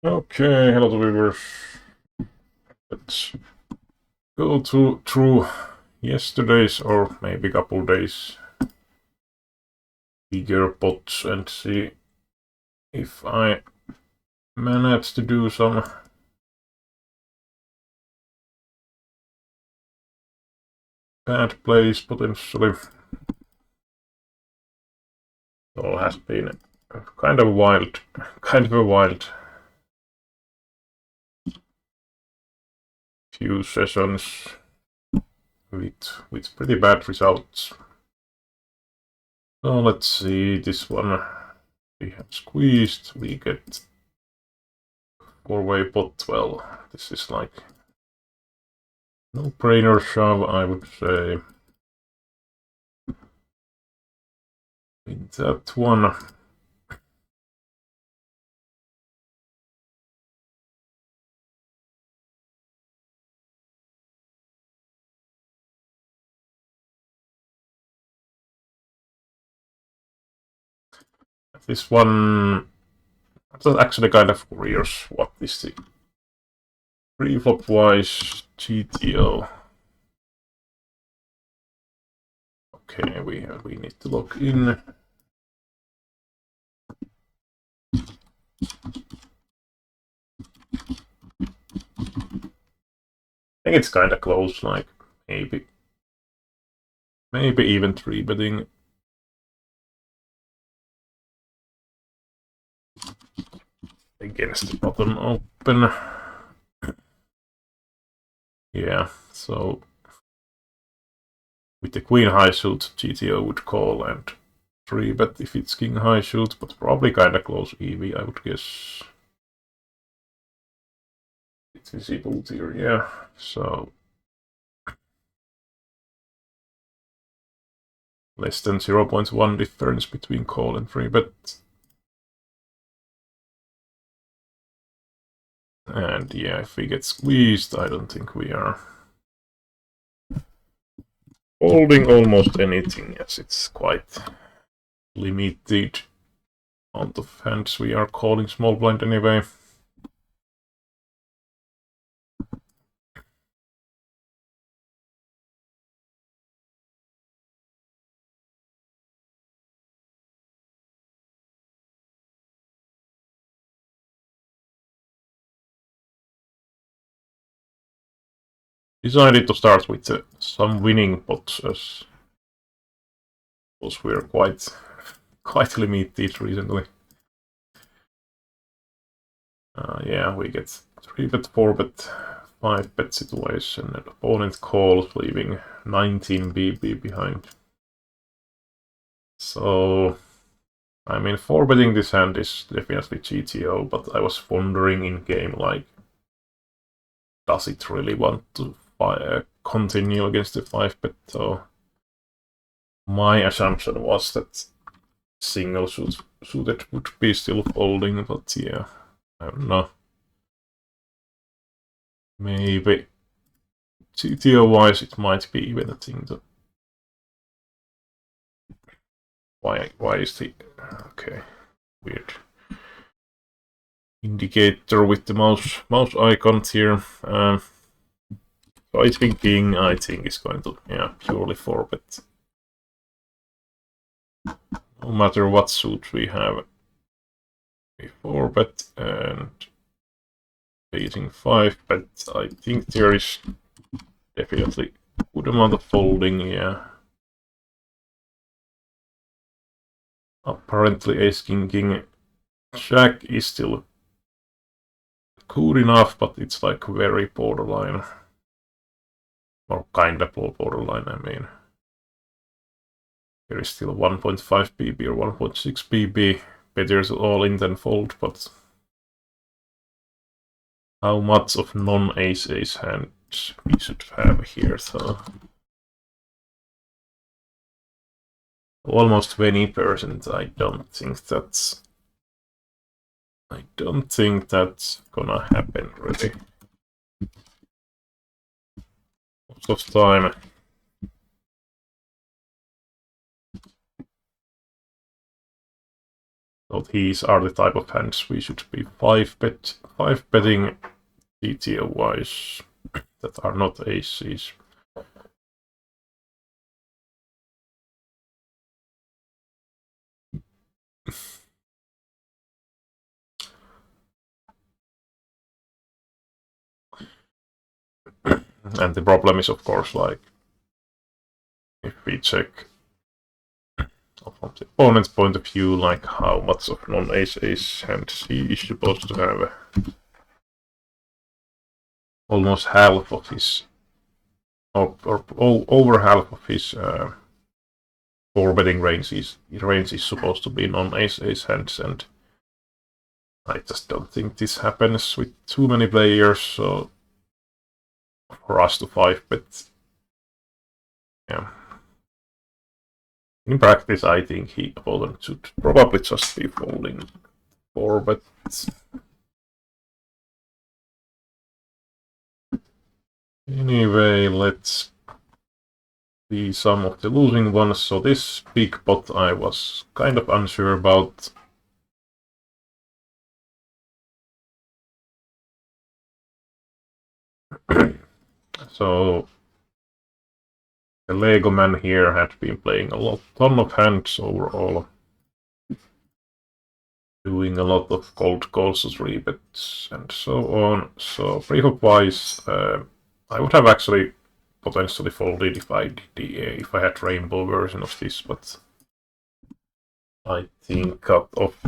Okay, hello to viewers. Let's go through yesterday's or maybe couple days bigger pots and see if I manage to do some bad plays potentially. It all has been kind of a wild few sessions with pretty bad results. So let's see, this one we have squeezed, we get 4-way pot 12. This is like no-brainer shove, I would say. In that one, this one, that's actually kind of curious. What is the pre-flop wise GTO? Okay, we need to log in. I think it's kind of close, like maybe even 3-betting. Against the bottom open. Yeah, so with the queen high suit, GTO would call and 3-bet if it's king high suit, but probably kind of close EV, I would guess. It's visible here, yeah. So less than 0.1 difference between call and 3-bet. And yeah, if we get squeezed, I don't think we are holding almost anything, as it's quite limited amount of hands we are calling small blind anyway. Decided to start with some winning pots, as we're quite limited recently. Yeah, we get 3-bet, 4-bet, 5-bet situation, and opponent calls, leaving 19 BB behind. So, I mean, 4-betting this hand is definitely GTO, but I was wondering in game, like, does it really want to continue against the 5-bet? So, my assumption was that single suited would be still folding, but yeah, I don't know. Maybe GTO wise it might be even a thing to. Why is the okay weird indicator with the mouse icons here? So I think king is going to purely 4-bet. No matter what suit we have, we 4-bet and facing 5-bet. I think there is definitely good amount of folding, yeah. Apparently ace king jack is still good enough, but it's like very borderline. Or kinda borderline, I mean. There is still 1.5 BB or 1.6 BB. Better to all in than fold, but how much of non-ace hands we should have here, so almost 20%. I don't think that's gonna happen really. Most of the time So these are the type of hands we should be 5-betting GTO-wise that are not aces. And the problem is, of course, like, if we check from the opponent's point of view, like how much of non-ace hands he is supposed to have. Almost half of his, or over half of his 4-betting range is supposed to be non-ace hands, and I just don't think this happens with too many players, so for us to 5-bet, yeah. In practice, I think the opponent should probably just be folding 4-bets. Anyway, let's see some of the losing ones. So this big pot I was kind of unsure about. So the Lego man here had been playing a ton of hands overall, doing a lot of cold calls, 3-bets, and so on. So pre-flop wise, I would have actually potentially folded if I had rainbow version of this, but I think cut off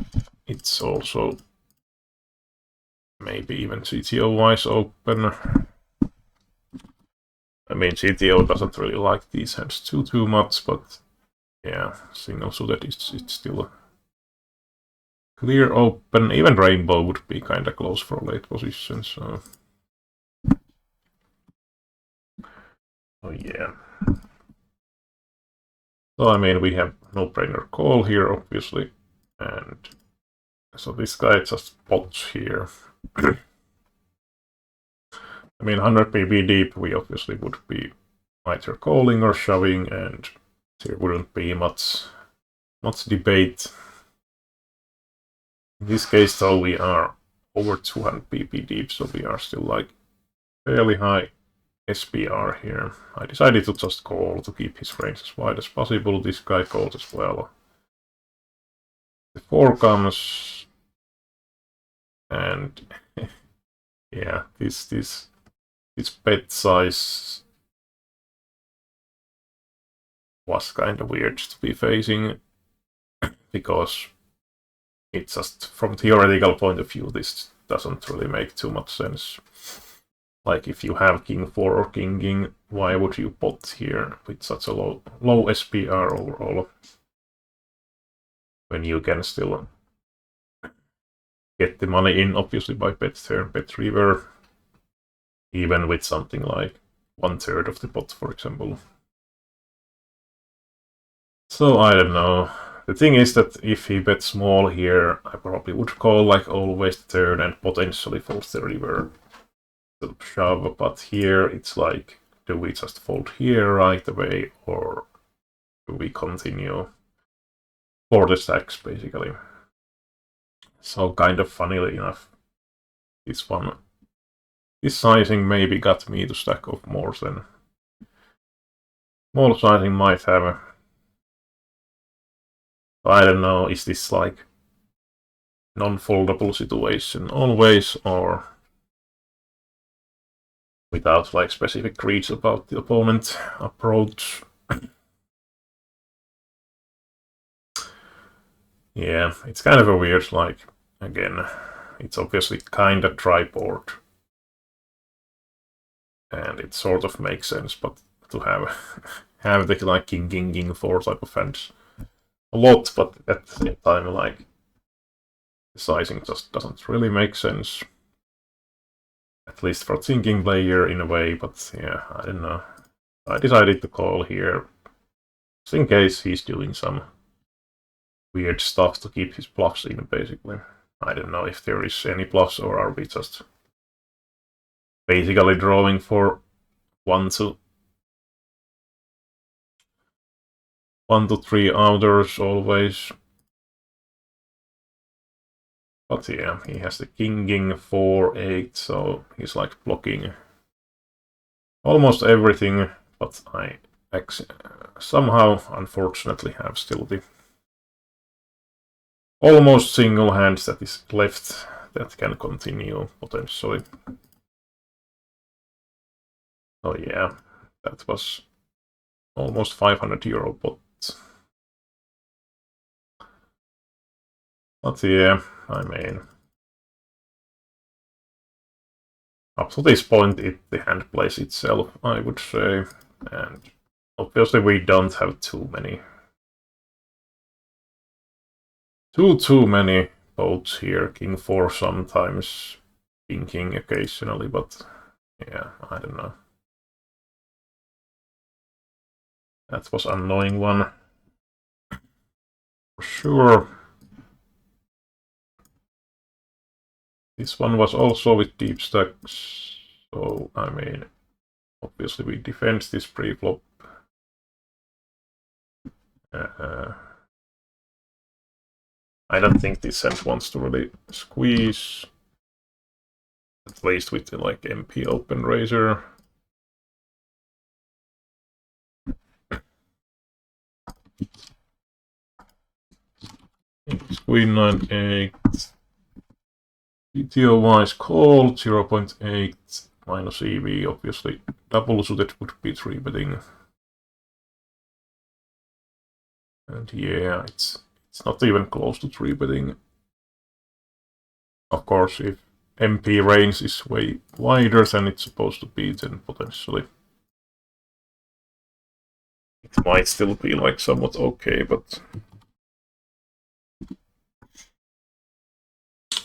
it's also maybe even GTO wise open. I mean, GTO doesn't really like these hands too much, but yeah, single suited it's still a clear open. Even rainbow would be kind of close for late position, so oh yeah. So I mean, we have no-brainer call here, obviously, and so this guy just pots here. I mean, 100 PB deep, we obviously would be either calling or shoving, and there wouldn't be much debate. In this case, though, we are over 200 PP deep, so we are still like fairly high SPR here. I decided to just call to keep his range as wide as possible. This guy calls as well. The 4 comes, and yeah, this bet size was kind of weird to be facing, because it's just from theoretical point of view, this doesn't really make too much sense. Like, if you have king 4 or king, why would you pot here with such a low SPR overall, when you can still get the money in, obviously, by bet turn, bet river, even with something like 1/3 of the pot, for example. So I don't know. The thing is that if he bets small here, I probably would call like always the turn and potentially force the river to shove, but here it's like, do we just fold here right away, or do we continue for the stacks, basically? So kind of funnily enough, this sizing maybe got me to stack off more than small sizing might have. I don't know, is this like non-foldable situation always, or without like specific reads about the opponent approach? Yeah, it's kind of a weird, like, again, it's obviously kind of tripod, and it sort of makes sense, but to have the like king 4 type of hands a lot, but at the same time, like, the sizing just doesn't really make sense, at least for a thinking player in a way. But yeah, I don't know, I decided to call here just in case he's doing some weird stuff to keep his bluffs in, basically. I don't know if there is any bluffs, or are we just basically drawing for 1 to 3 outers always. But yeah, he has the king 4-8, so he's like blocking almost everything, but I somehow, unfortunately, have still the almost single hand that is left that can continue potentially. So yeah, that was almost €500, but yeah, I mean, up to this point, the hand plays itself, I would say, and obviously we don't have too many boats here. King 4 sometimes, King occasionally, but yeah, I don't know. That was an annoying one. For sure. This one was also with deep stacks, so I mean, obviously we defend this pre-flop. I don't think this hand wants to really squeeze, at least with the like MP open razor. Queen 9-8. PTO wise call 0.8 minus EV, obviously double suited would be 3-betting. And yeah, it's not even close to 3-betting. Of course, if MP range is way wider than it's supposed to be, then potentially it might still be like somewhat okay, but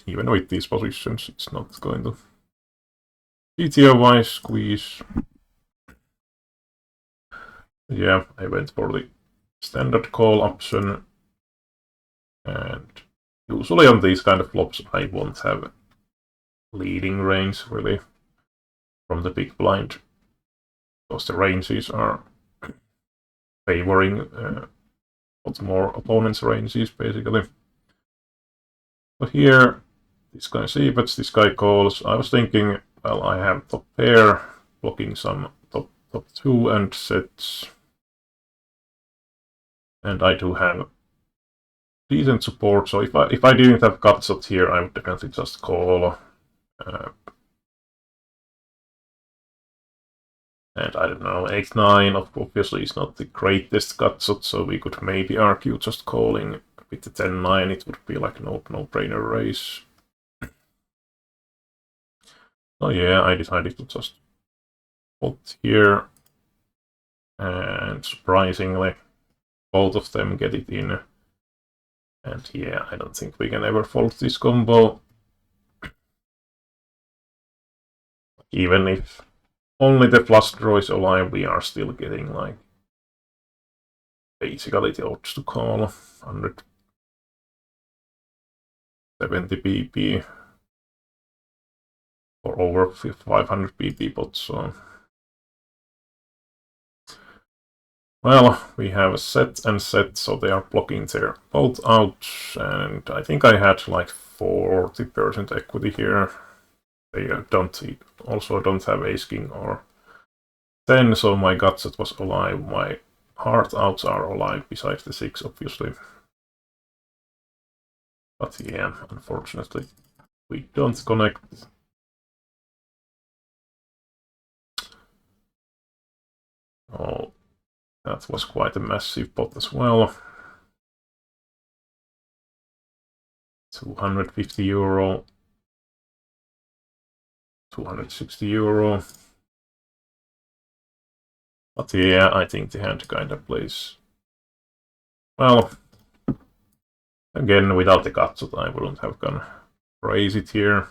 even with these positions, it's not going to PTO-wise squeeze. Yeah, I went for the standard call option, and usually on these kind of flops I won't have leading range really from the big blind, because the ranges are favoring what's more opponent's ranges basically. But here this guy c-bets, this guy calls. I was thinking, well, I have top pair blocking some top 2 and sets, and I do have decent support, so if I didn't have gutshot here, I would definitely just call. And I don't know, 8-9 obviously is not the greatest gutshot, so we could maybe argue just calling. With the 10-9 it would be like no-brainer raise. So yeah, I decided to just put here, and surprisingly both of them get it in. And yeah, I don't think we can ever fold this combo. Even if only the flush draw is alive, we are still getting like basically the odds to call 170 BP or over 500 BP pots. So well, we have a set and set, so they are blocking their both out, and I think I had like 40% equity here. They also don't have ace king or 10, so my gutshot was alive. My heart outs are alive, besides the 6, obviously. But yeah, unfortunately, we don't connect. Oh, that was quite a massive pot as well. €250, €260. But yeah, I think the hand kind of plays well. Again, without the gutshot, I wouldn't have gone raise it here.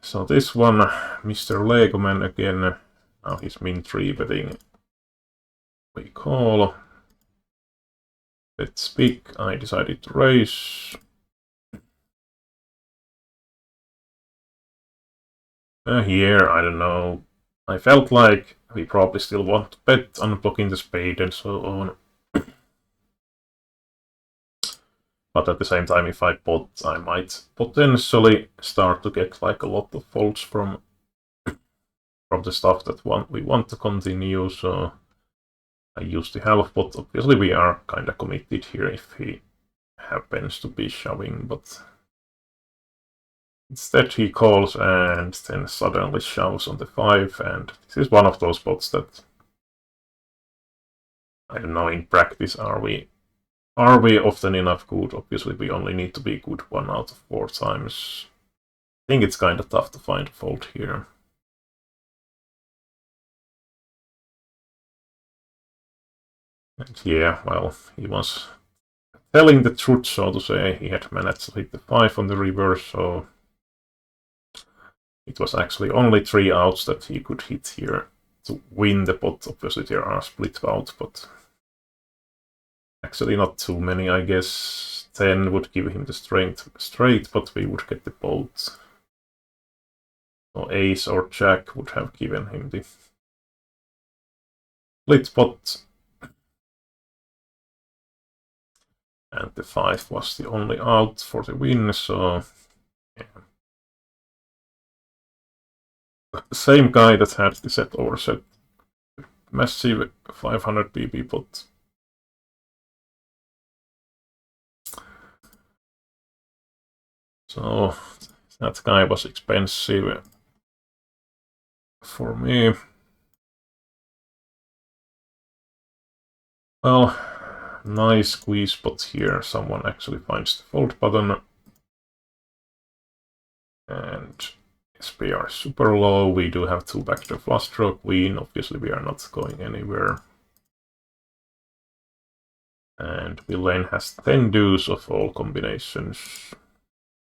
So this one, Mr. Legoman again. Now he's min 3-betting. We call. Let's pick. I decided to raise. Here, I don't know. I felt like we probably still want to bet, unblocking the spade and so on. But at the same time, if I pot, I might potentially start to get like a lot of folds from the stuff that we want to continue, so I use the half pot. Obviously we are kinda committed here if he happens to be shoving, but instead he calls and then suddenly shoves on the 5, and this is one of those pots that I don't know, in practice are we often enough good? Obviously we only need to be good 1 out of 4 times. I think it's kinda tough to find a fault here. And yeah, well, he was telling the truth, so to say. He had managed to hit the 5 on the reverse, so it was actually only 3 outs that he could hit here to win the pot. Obviously there are split outs, but actually not too many, I guess. 10 would give him the straight, but we would get the bolt. So ace or jack would have given him the split pot. And the 5 was the only out for the win, so yeah. Same guy that had the set over set. Massive 500 BB pot. So that guy was expensive for me. Well, nice squeeze spot here. Someone actually finds the fold button. And SPR is super low. We do have 2 backdoor flush draw queen. Obviously we are not going anywhere. And Villain has 10 deuce of all combinations.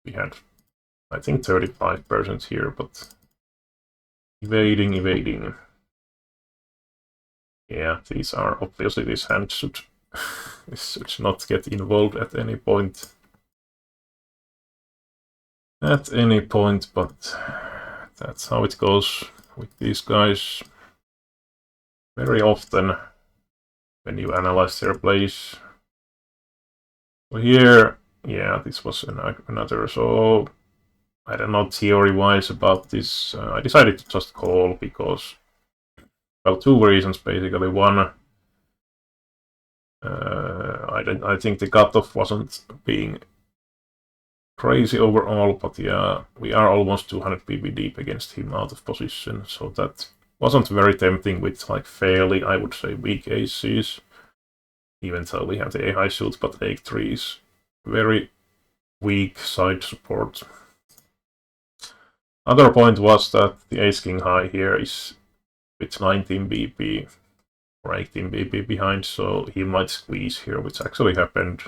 We had, I think, 35% here, but evading. Yeah, these are obviously, this hand should not get involved at any point. But that's how it goes with these guys. Very often when you analyze their plays. So here, yeah, this was another, so I don't know theory-wise about this. I decided to just call because, well, 2 reasons basically. One, I think the cutoff wasn't being crazy overall, but yeah, we are almost 200 PB deep against him out of position, so that wasn't very tempting with like fairly, I would say, weak aces. Even though we have the a high suit, but a3 is very weak side support. Other point was that the ace king high here is with 19 BP or 18 BP behind, so he might squeeze here, which actually happened.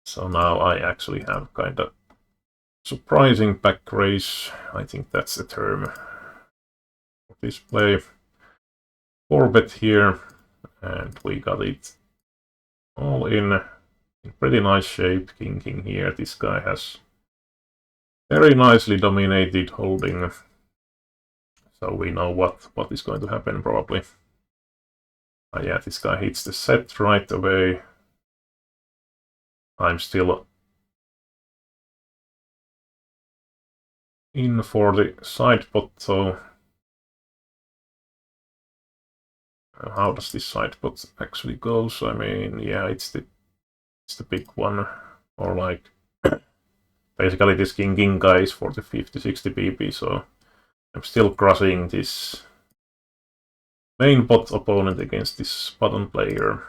So now I actually have kind of surprising back raise. I think that's the term for this play. 4-bet here, and we got it all in pretty nice shape. King here. This guy has very nicely dominated holding, so we know what is going to happen probably. Yeah, this guy hits the set right away. I'm still in for the side pot, so how does this side pot actually go? So, I mean, yeah, it's the big one, or like basically this king guy is for the 50-60 BP, so I'm still crushing this main pot opponent against this button player.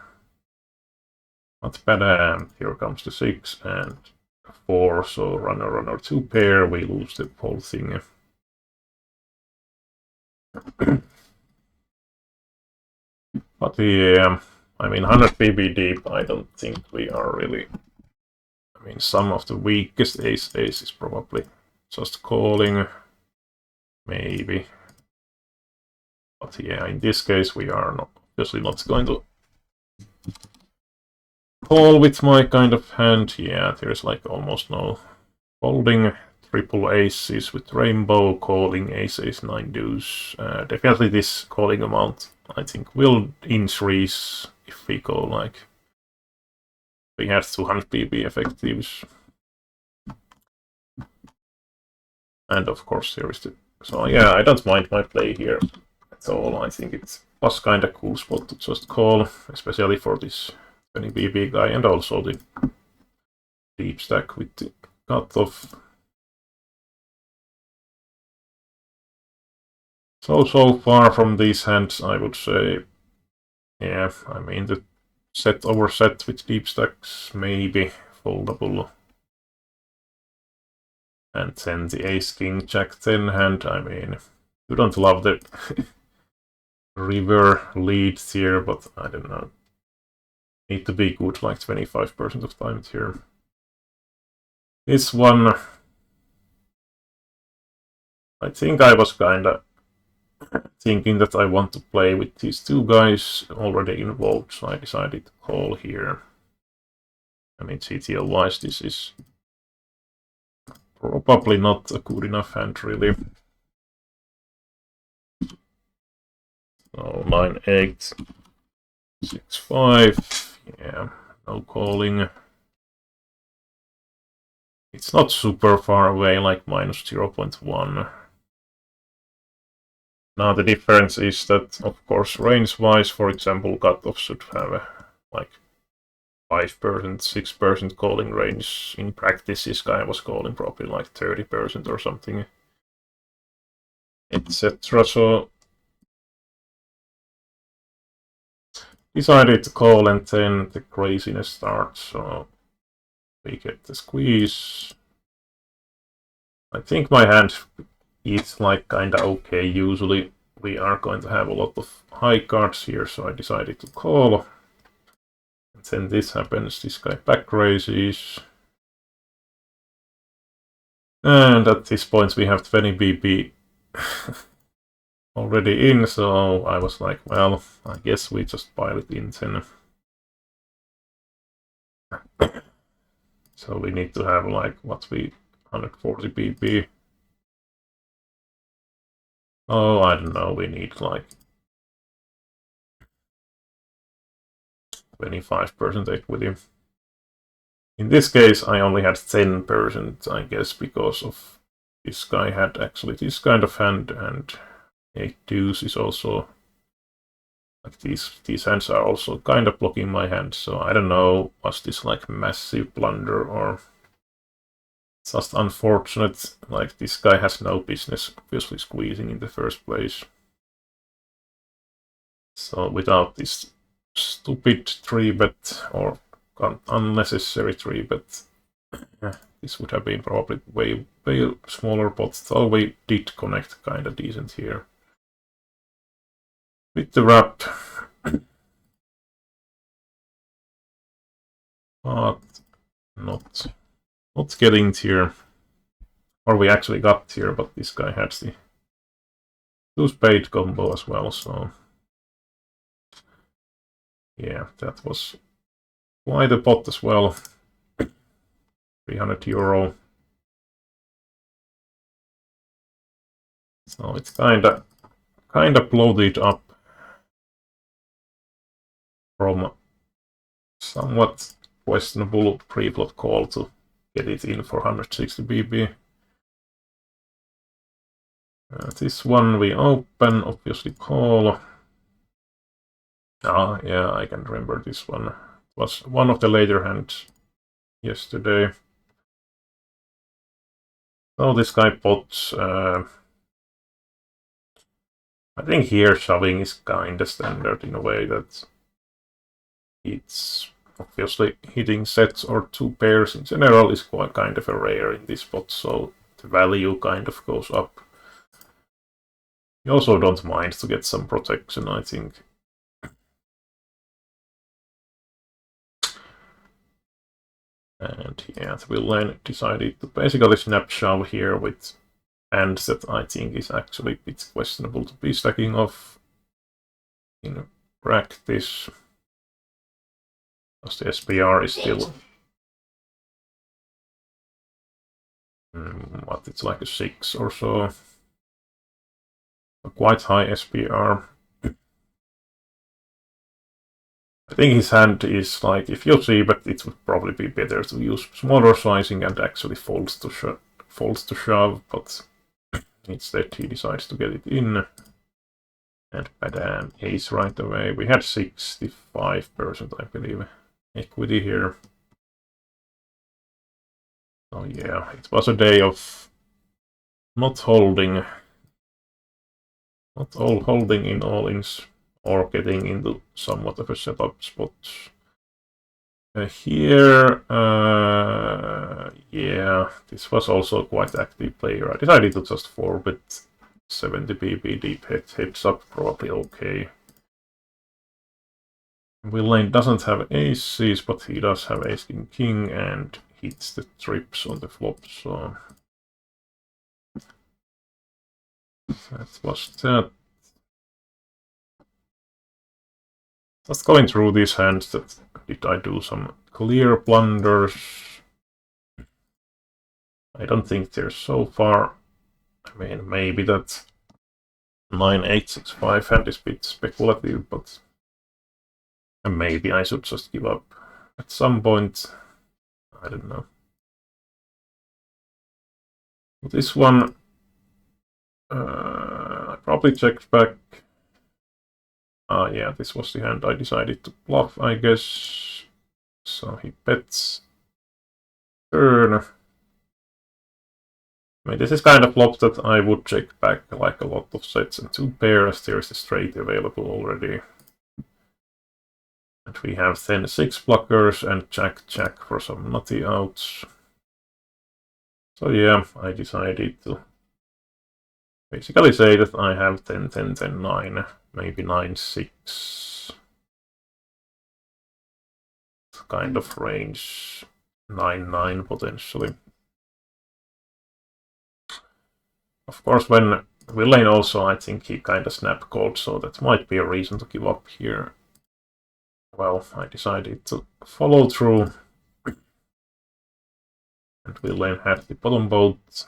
Not bad. Here comes the 6 and 4, so runner 2 pair, we lose the whole thing. But yeah, I mean, 100 PB deep, I don't think we are really. I mean, some of the weakest ace is probably just calling, maybe. But yeah, in this case, we are obviously not going to call with my kind of hand. Yeah, there's like almost no folding. Triple aces with rainbow, calling ace 9 deuce. Definitely this calling amount, I think, will increase if we go like We had 200 BB effectives. And of course here is the... So yeah, I don't mind my play here at all. I think it was kind of cool spot to just call, especially for this 20 BB guy, and also the deep stack with the cutoff. So far from these hands, I would say, yeah, I mean the set over set with deep stacks, maybe foldable. And then the ace king jack 10 hand, I mean, you don't love the river leads here, but I don't know. Need to be good like 25% of time here. This one, I think I was kinda thinking that I want to play with these two guys already involved, so I decided to call here. I mean, GTL-wise, this is probably not a good enough hand, really. So 9-8, 6-5, yeah, no calling. It's not super far away, like minus 0.1. Now the difference is that, of course, range-wise, for example, cutoff should have like 5%, 6% calling range. In practice, this guy was calling probably like 30% or something, etc. So decided to call, and then the craziness starts. So we get the squeeze. I think my hand is like kinda okay. Usually we are going to have a lot of high cards here, so I decided to call. And then this happens, this guy back raises. And at this point we have 20 BB already in, so I was like, well, I guess we just pile it in then. So we need to have like, what, 140 BB. Oh, I don't know, we need like 25% equity. In this case, I only had 10%, I guess, because of this guy had actually this kind of hand, and 8 deuce is also like these hands are also kind of blocking my hand. So I don't know, was this like massive blunder or just unfortunate? Like this guy has no business obviously squeezing in the first place. So without this stupid 3-bet or unnecessary 3-bet, this would have been probably way smaller pots, though we did connect kinda decent here. With the wrap. But not getting here. Or we actually got here, but this guy had the 2-spade combo as well, so yeah, that was quite a pot as well. 300 euro. So it's kinda bloated up from somewhat questionable pre-flop call to get it in for 160 BB. This one we open, obviously call. Ah, yeah, I can remember this one. It was one of the later hands yesterday. So this guy pots. I think here shoving is kinda standard in a way that it's obviously hitting sets or 2 pairs in general is quite kind of a rare in this spot, so the value kind of goes up. You also don't mind to get some protection, I think. And yeah, the villain decided to basically snap shove here with hands that I think is actually a bit questionable to be stacking off in practice. Because the SPR is still what, it's like a 6 or so. A quite high SPR. I think his hand is like, if you see, but it would probably be better to use smaller sizing and actually folds to shove, but instead he decides to get it in. And badam, ace right away. We had 65%, I believe, equity here. So yeah, it was a day of not holding, not all holding in all-ins, or getting into somewhat of a setup spot. Here, yeah, this was also quite active player. I decided to just forward 70 BB deep heads up, probably okay. Villain doesn't have aces, but he does have ace king king and hits the trips on the flop, so that was that. Just going through these hands, that did I do some clear blunders? I don't think there's so far. I mean, maybe that 9-8-6-5 hand is a bit speculative, but maybe I should just give up at some point. I don't know. This one, I probably checked back. Yeah, this was the hand I decided to bluff, I guess. So he bets turn. I mean, this is kind of flop that I would check back like a lot of sets and 2 pairs. There's a straight available already. And we have 10-6 blockers and Jack for some nutty outs. So yeah, I decided to basically say that I have 10-10-10-9, maybe 9-6 kind of range, 9-9 potentially. Of course, when Villain also, I think he kind of snap called, so that might be a reason to give up here. Well, I decided to follow through. And Villain had the bottom boat.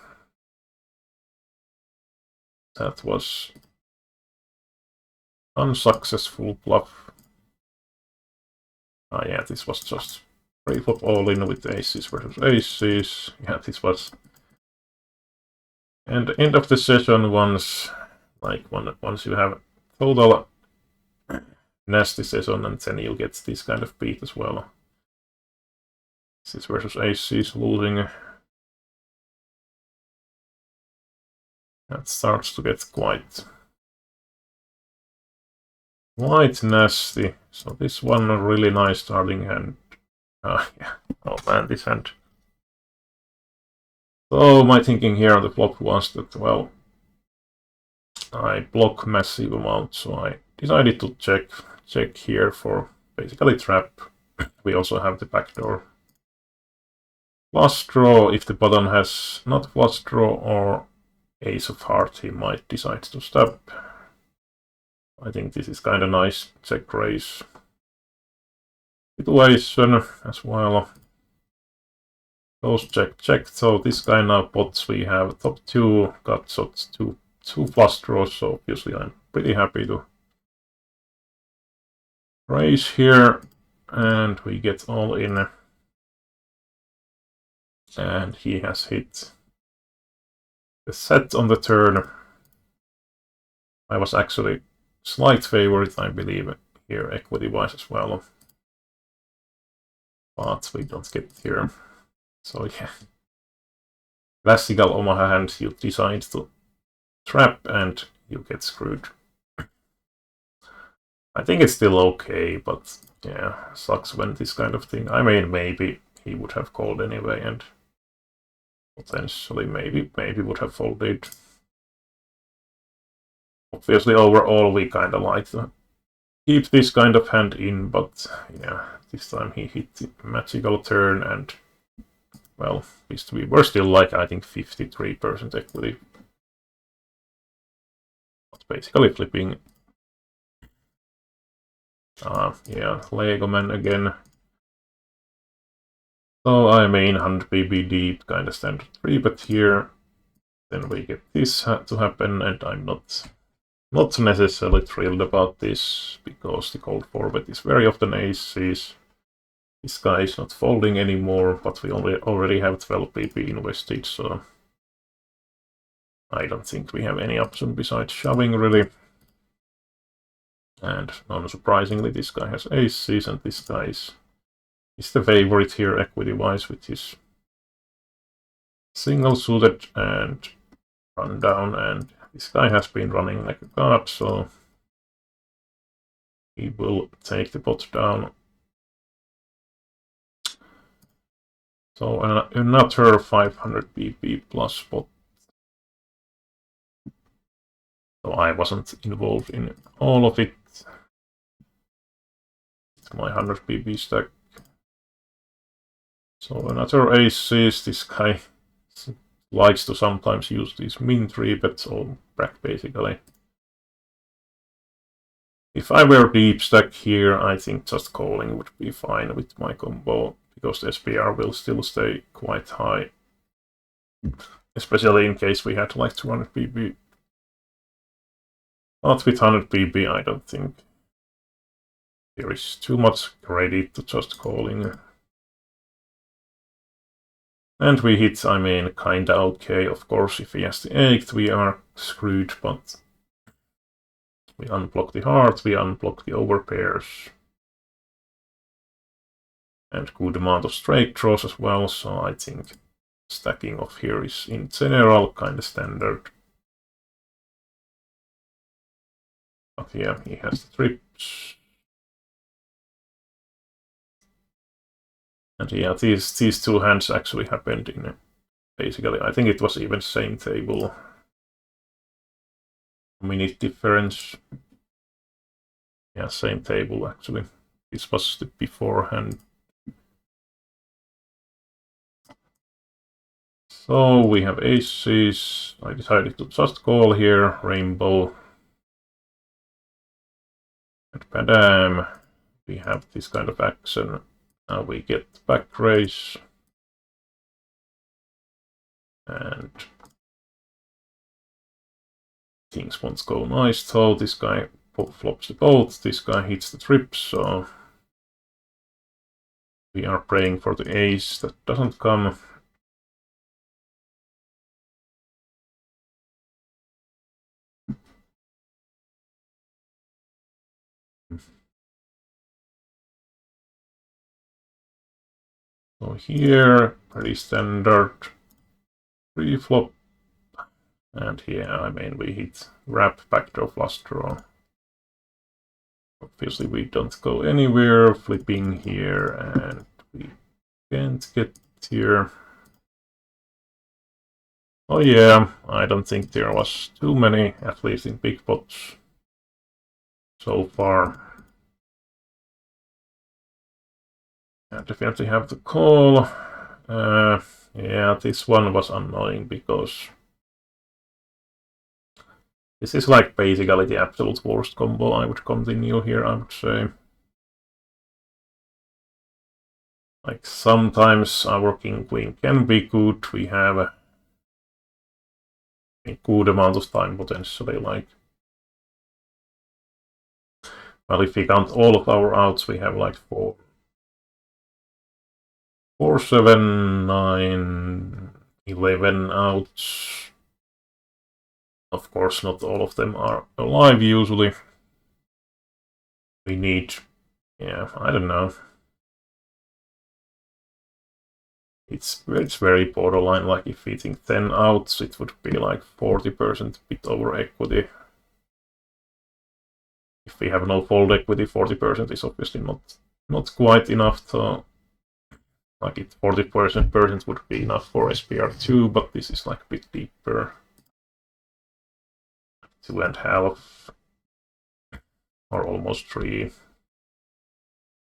That was unsuccessful bluff. Yeah, this was just pre-flop all-in with aces versus aces. Yeah, this was... And end of the session, once you have total nasty session, and then you get this kind of beat as well. Aces versus aces losing. That starts to get quite nasty. So this one, a really nice starting hand. Yeah. Oh man, this hand. So my thinking here on the flop was that, well, I block massive amount, so I decided to check here for basically trap. We also have the backdoor flush draw. If the button has not flush draw or ace of heart, he might decide to stab. I think this is kind of nice check raise situation as well. Those check. So this guy now pots. We have top 2 got shots, two flush draws. So obviously I'm pretty happy to raise here, and we get all in. And he has hit the set on the turn. I was actually slight favorite, I believe, here equity-wise as well. But we don't get it here. So yeah. Classical Omaha hand, you decide to trap and you get screwed. I think it's still okay, but yeah, sucks when this kind of thing. I mean, maybe he would have called anyway, and potentially maybe would have folded. Obviously, overall, we kind of like to keep this kind of hand in, but yeah, this time he hit the magical turn, and well, we were still like, I think, 53% equity. But basically flipping. Yeah, Lego Man again. So I mean, 100 BB deep, kind of standard 3, but here, then we get this to happen, and I'm not not necessarily thrilled about this, because the cold forward is very often aces. This guy is not folding anymore, but we already have 12 PP invested, so I don't think we have any option besides shoving, really. And unsurprisingly, this guy has aces, and this guy is the favorite here equity-wise with his single suited and rundown, and this guy has been running like a god, so he will take the pot down. So another 500 BP plus pot. So I wasn't involved in all of it. It's my 100 BP stack. So another aces. This guy likes to sometimes use these min 3 bets or back basically. If I were deep stack here, I think just calling would be fine with my combo, because the SPR will still stay quite high. Especially in case we had like 200 PP. Not with 100 PP, I don't think there is too much credit to just calling. And we hit, I mean, kinda okay. Of course, if he has the 8, we are screwed, but we unblock the heart, we unblock the overpairs. And good amount of straight draws as well, so I think stacking off here is in general kinda standard. But yeah, he has the trips. And yeah, these two hands actually happened in basically, I think it was even same table. Minute difference. Yeah, same table actually. This was the beforehand. So we have aces. I decided to just call here, rainbow. And badam, we have this kind of action. Now we get back raise. And things won't go nice though. This guy flops the boat, this guy hits the trip, so we are praying for the ace that doesn't come. So here, pretty standard pre-flop. And here, I mean, we hit wrap, backdoor flush draw. Obviously, we don't go anywhere, flipping here, and we can't get here. Oh yeah, I don't think there was too many, at least in big pots so far. I definitely have to call. Yeah, this one was annoying because this is like basically the absolute worst combo. I would continue here, I would say. Like sometimes our king queen can be good. We have a good amount of time potentially. Like, well, if we count all of our outs, we have like 4, 7, 9, 11 outs. Of course, not all of them are alive usually. We need, yeah, I don't know. It's very borderline. Like if we think 10 outs, it would be like 40% bit over equity. If we have no fold equity, 40% is obviously not quite enough to, like, it 40% would be enough for SPR2, but this is like a bit deeper. 2.5 or almost 3.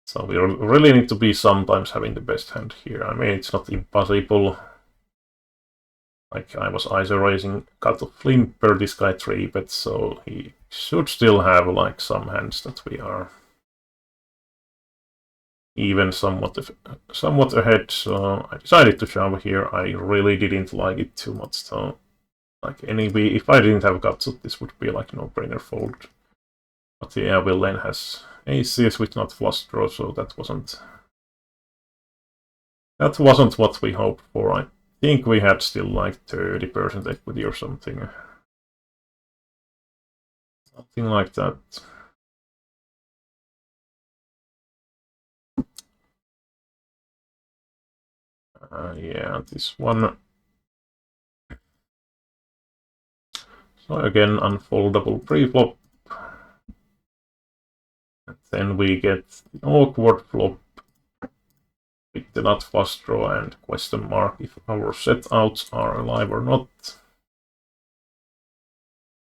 So we really need to be sometimes having the best hand here. I mean, it's not impossible. Like, I was ISO raising cut of flimper, this guy 3 bets, so he should still have like some hands that we are even somewhat ahead. So I decided to shove here. I really didn't like it too much, so like anyway, if I didn't have Gatsut, this would be like no-brainer fold. But yeah, Villain has aces with not flush draw, so that wasn't what we hoped for. I think we had still like 30% equity or something. Something like that. Yeah, this one. So again, unfoldable pre-flop. And then we get the awkward flop with the not flush draw and question mark if our set outs are alive or not.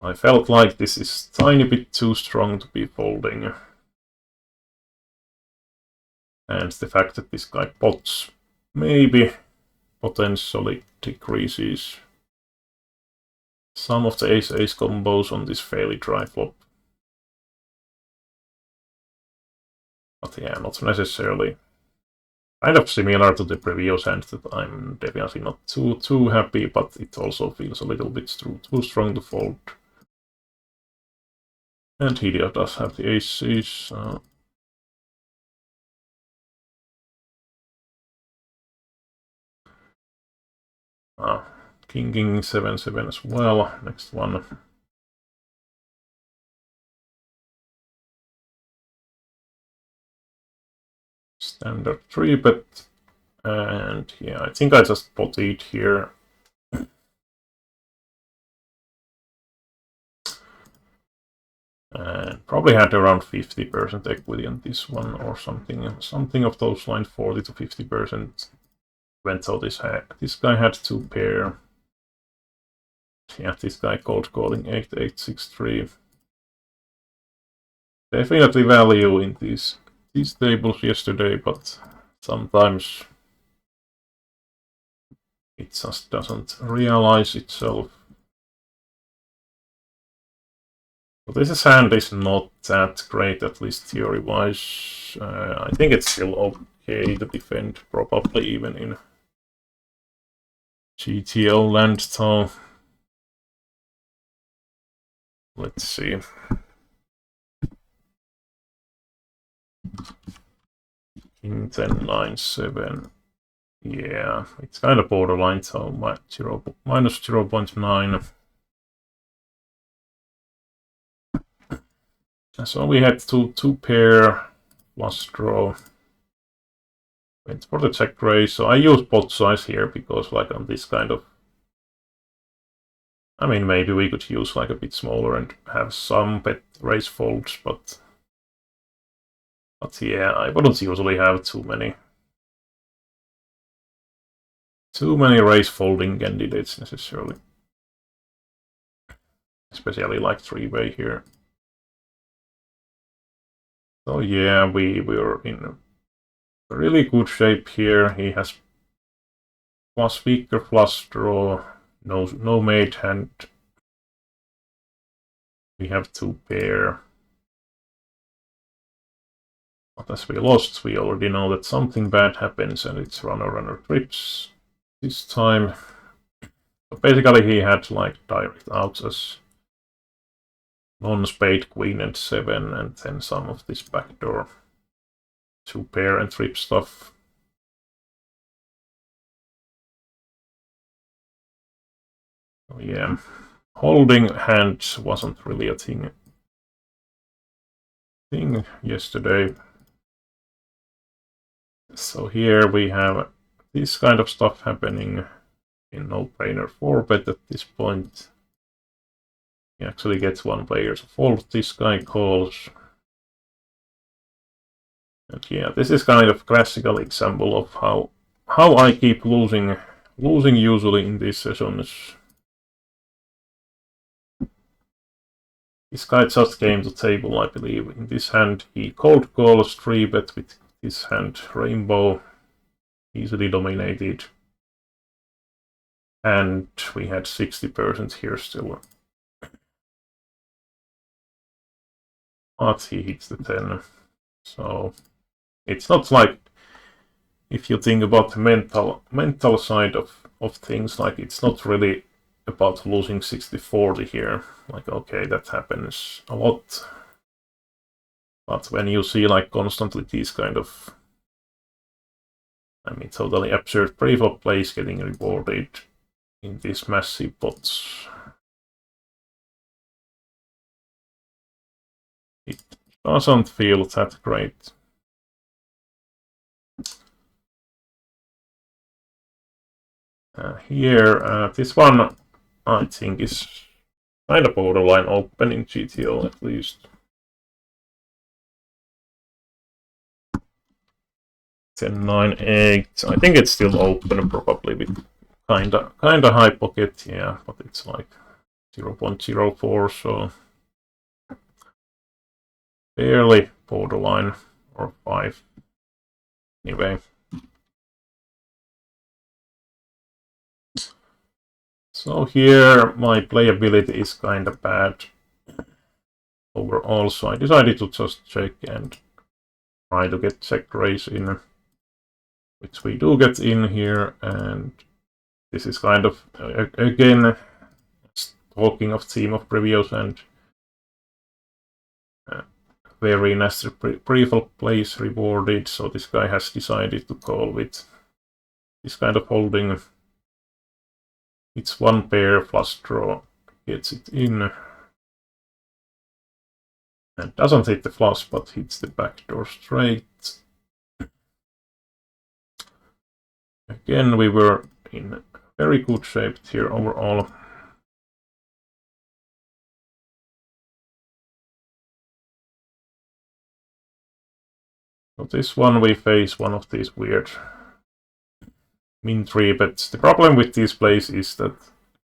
I felt like this is a tiny bit too strong to be folding. And the fact that this guy pots maybe potentially decreases some of the ace-ace combos on this fairly dry flop. But yeah, not necessarily. Kind of similar to the previous hand that I'm definitely not too happy, but it also feels a little bit too strong to fold. And he does have the aces. King 7-7 as well. Next one. Standard 3-bet. And yeah, I think I just potted here. And probably had around 50% equity on this one or something of those lines, 40 to 50%. Went so this guy had 2 pair. Yeah, this guy cold calling 8-8-6-3. Definitely value in these tables yesterday, but sometimes it just doesn't realize itself. So this hand is not that great, at least theory-wise. I think it's still okay to defend, probably even in GTO land, so let's see. King 10-9-7. Yeah, it's kind of borderline, so minus 0.9. So we had two pair flush draw. Went for the check raise. So I use pot size here because like on this kind of, I mean maybe we could use like a bit smaller and have some bet raise folds, but yeah, I wouldn't usually have too many raise folding candidates necessarily. Especially like 3-way here. So yeah, we were in a really good shape here. He has plus weaker flush draw, no made hand. We have 2 pair. But as we lost, we already know that something bad happens and it's runner trips this time. So basically he had like direct outs as non-spade queen and 7 and then some of this backdoor 2-pair and trip stuff. So yeah, holding hands wasn't really a thing yesterday. So here we have this kind of stuff happening in no-brainer 4-bet at this point. He actually gets 1 player to fold. This guy calls. And yeah, this is kind of classical example of how I keep losing usually in these sessions. This guy just came to table, I believe. In this hand, he cold calls 3-bet with this hand rainbow, easily dominated. And we had 60% here still. But he hits the 10. So it's not like, if you think about the mental side of things, like it's not really about losing 60-40 here. Like, okay, that happens a lot. But when you see like constantly these kind of, I mean, totally absurd pre-flop plays getting rewarded in these massive pots, it doesn't feel that great. Here, this one I think is kind of borderline open in GTO at least. 10-9-8. I think it's still open, probably with kinda high pocket, yeah, but it's like 0.04, so barely borderline, or 5. Anyway. So here my playability is kinda bad overall, so I decided to just check and try to get check raise in, which we do get in here, and this is kind of, again, talking of theme of previous and very nasty pre-flop plays rewarded, so this guy has decided to call with this kind of holding. It's one pair, flush draw, gets it in, and doesn't hit the flush, but hits the backdoor straight. Again, we were in very good shape here overall. So this one we face one of these weird min 3 bets. The problem with these plays is that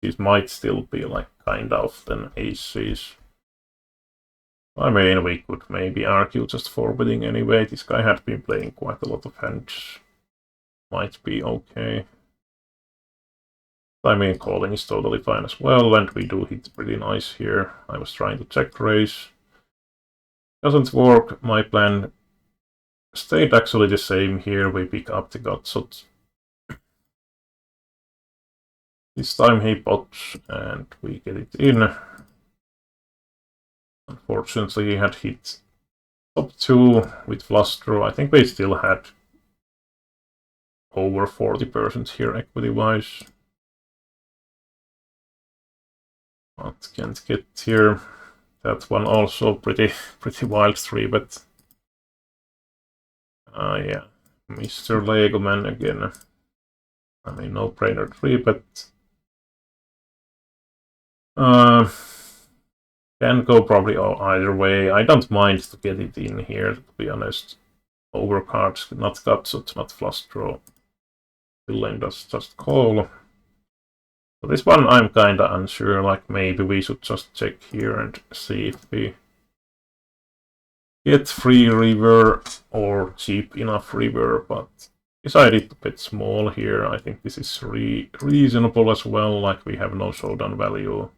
these might still be like kind of then aces. I mean, we could maybe argue just forwarding anyway. This guy had been playing quite a lot of hands. Might be okay. I mean, calling is totally fine as well, and we do hit pretty nice here. I was trying to check raise. Doesn't work. My plan stayed actually the same here. We pick up the gutshot. This time he pots and we get it in. Unfortunately, he had hit top 2 with flush draw. I think we still had over 40% here equity-wise. But can't get here. That one also pretty wild 3-bet. Yeah, Mr. Lego Man again. I mean, no-brainer 3-bet. Can go probably either way. I don't mind to get it in here, to be honest. Overcards, not gutshot, not flush draw. Villain does just call. So this one I'm kinda unsure, like maybe we should just check here and see if we get free river or cheap enough river, but decided to bet small here. I think this is reasonable as well, like we have no showdown value.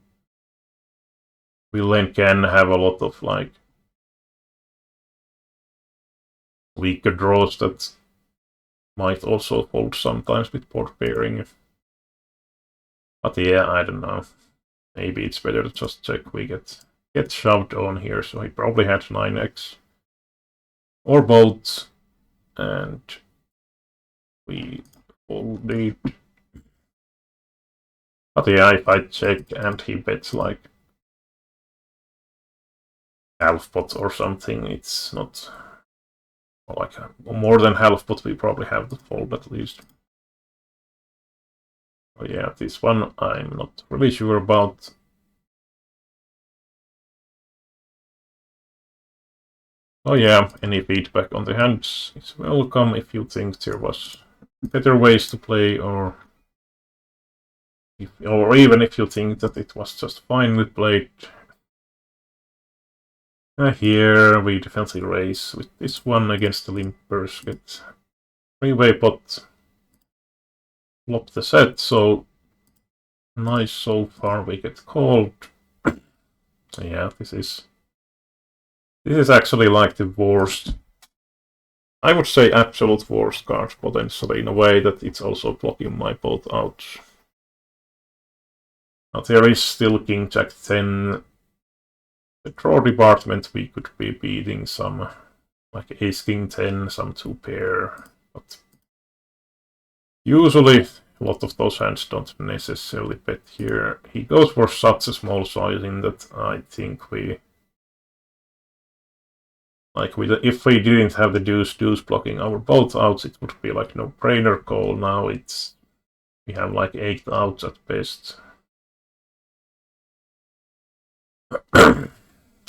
Villain can have a lot of like weaker draws that might also fold sometimes with board pairing. But yeah, I don't know. Maybe it's better to just check. We get shoved on here, so he probably had 9x. Or both. And we folded. But yeah, if I check and he bets like half pot or something, it's not like more than half pot, we probably have to fold at least. Oh yeah, this one I'm not really sure about. Oh yeah, any feedback on the hands is welcome if you think there was better ways to play, or even if you think that it was just finely played. Here we definitely raise with this one against the limpers, get 3-way pot, flop the set, so nice so far. We get called. Yeah, this is actually like the worst, I would say absolute worst card potentially, in a way that it's also blocking my both out. Now there is still King Jack 10. The draw department we could be beating some, like Ace King 10, some 2 pair, but usually a lot of those hands don't necessarily bet here. He goes for such a small sizing that I think we... Like, if we didn't have the deuce blocking our both outs, it would be like no-brainer call. Now we have like 8 outs at best.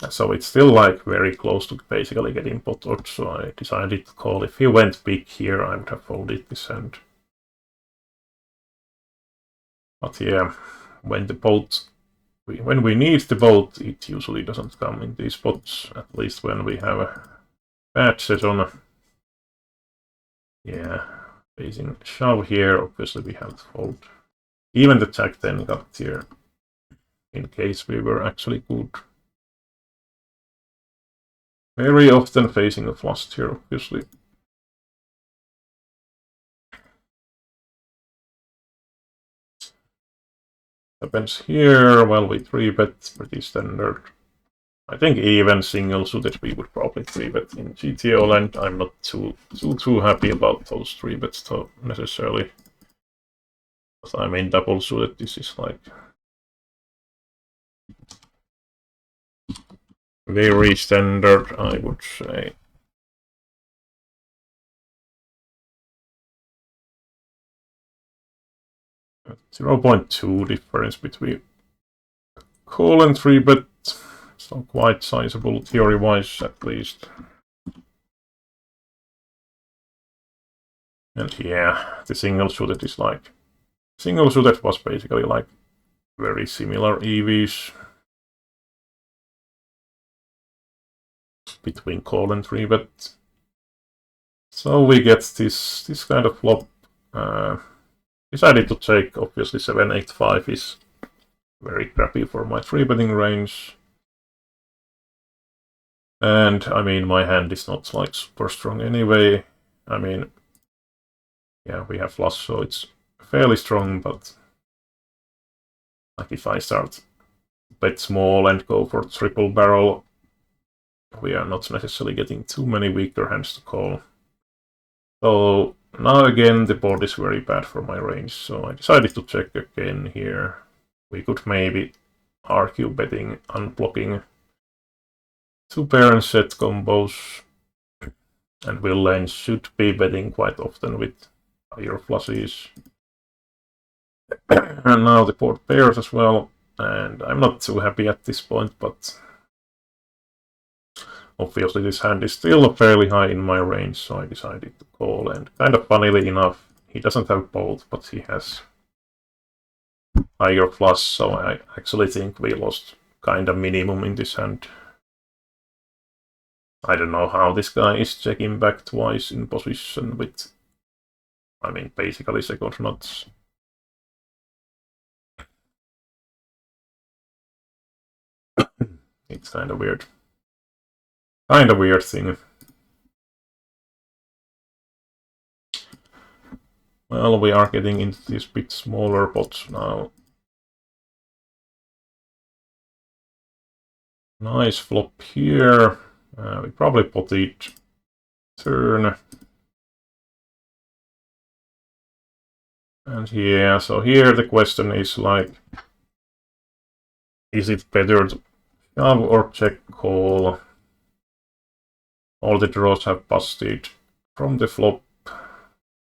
So it's still like very close to basically getting potted, so I decided to call. If he went big here, I would have folded this hand. But yeah, when we need the boat, it usually doesn't come in these spots, at least when we have a bad session. Yeah, facing shove here, obviously we have to fold. Even the Jack 10 got here, in case we were actually good. Very often facing a flush here, obviously. Happens here, well, we 3-bet, pretty standard. I think even single suited we would probably 3-bet in GTO land. I'm not too happy about those 3-bets necessarily. But I mean, double suited, this is like very standard, I would say. But 0.2 difference between call and 3-bet. So quite sizable theory-wise, at least. And yeah, the single suited is like... Single suited was basically like very similar EVs between call and 3-bet. So we get this kind of flop. Decided to check. Obviously 7-8-5 is very crappy for my 3-betting range. And I mean, my hand is not like super strong anyway. I mean, yeah, we have flush, so it's fairly strong, but like if I start bet small and go for triple barrel, we are not necessarily getting too many weaker hands to call. So now again the board is very bad for my range, so I decided to check again here. We could maybe argue betting, unblocking 2 pair and set combos, and Will Lane should be betting quite often with higher flushes. And now the board pairs as well, and I'm not too happy at this point, but obviously this hand is still fairly high in my range, so I decided to call, and kind of funnily enough, he doesn't have both, but he has higher flush, so I actually think we lost kind of minimum in this hand. I don't know how this guy is checking back twice in position with, I mean, basically second nuts. It's kind of weird. Kind of weird thing. Well, we are getting into these bit smaller pots now. Nice flop here. We probably potted turn. And yeah, so here the question is like, is it better to shove or check call? All the draws have busted. From the flop,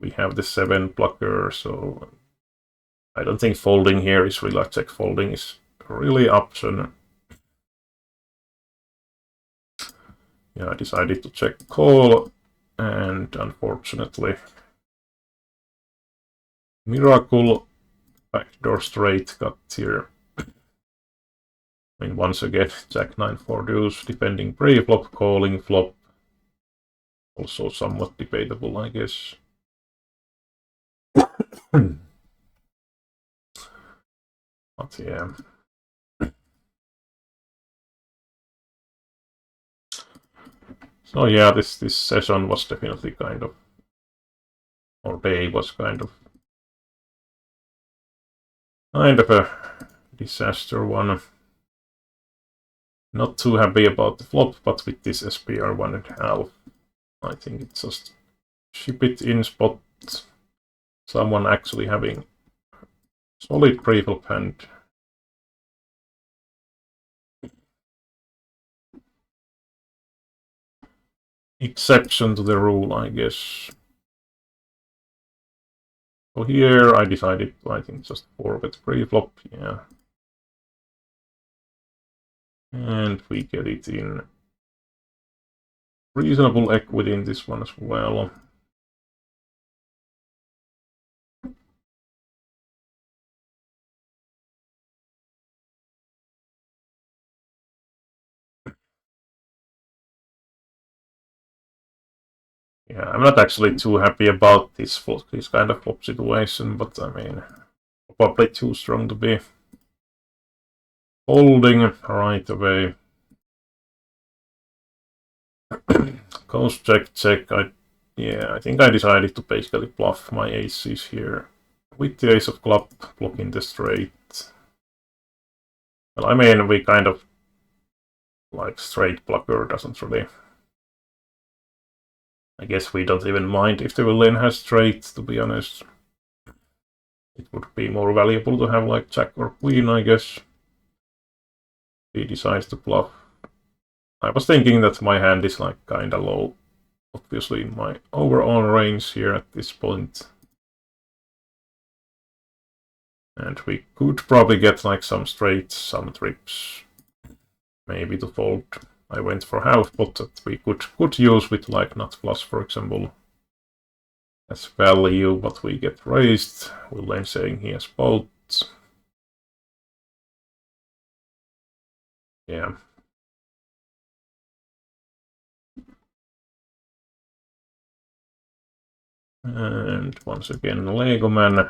we have the 7 blocker, so I don't think folding here is really, like, check folding is really option. Yeah, I decided to check call, and unfortunately, miracle backdoor straight got here. I mean, once again, Jack 9 4 deuce, defending pre-flop, calling flop. Also somewhat debatable, I guess. But yeah. So yeah, this session was definitely kind of, or day was kind of a disaster one. Not too happy about the flop, but with this SPR 1.5, I think it's just ship it in spot. Someone actually having solid pre-flop hand. Exception to the rule, I guess. So here I decided, I think, just forward pre-flop, yeah. And we get it in reasonable equity in this one as well. Yeah, I'm not actually too happy about this kind of flop situation, but I mean, probably too strong to be folding right away. Goes check, check. I think I decided to basically bluff my aces here with the ace of club blocking the straight. Well, I mean, we kind of like straight blocker doesn't really. I guess we don't even mind if the villain has straight, to be honest. It would be more valuable to have like jack or queen, I guess. He decides to bluff. I was thinking that my hand is like kinda low, obviously in my overall range here at this point. And we could probably get like some straights, some trips, maybe to fold. I went for half pot that we could use with like nut flush, for example, as value, but we get raised. We'll then saying he has both. Yeah. And once again, Lego Man.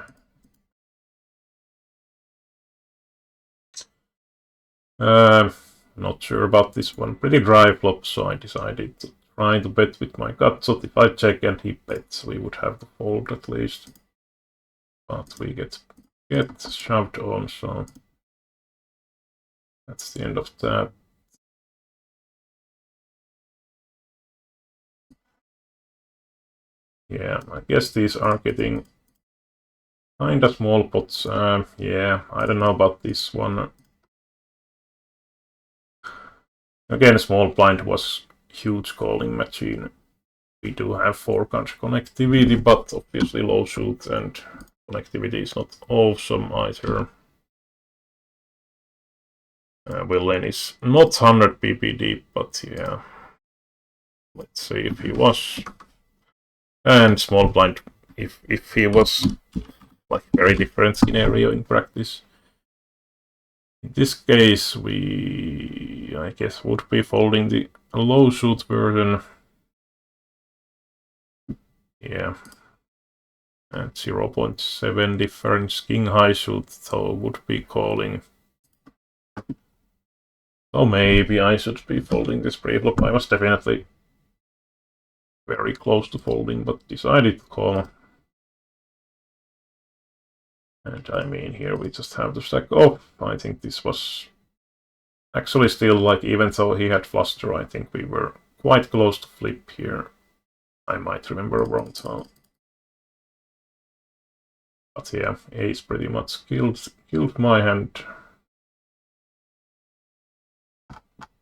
Not sure about this one. Pretty dry flop, so I decided to try to bet with my gut. So if I check and he bets, we would have to fold at least. But we get shoved on, so that's the end of that. Yeah, I guess these are getting kinda small pots. Yeah, I don't know about this one. Again, small blind was huge calling machine. We do have 4-country connectivity, but obviously low shoot and connectivity is not awesome either. Villain is not 100 pp deep, but yeah. Let's see if he was. And small blind, if he was, like very different scenario in practice. In this case, we, I guess, would be folding the low shoot version. Yeah. And 0.7 difference king high shoot, so would be calling. Oh, maybe I should be folding this pre-flop. I was definitely very close to folding, but decided to call. And I mean, here we just have to stack off. I think this was actually still, like, even though he had fluster, I think we were quite close to flip here. I might remember wrong, so. But yeah, ace pretty much killed my hand.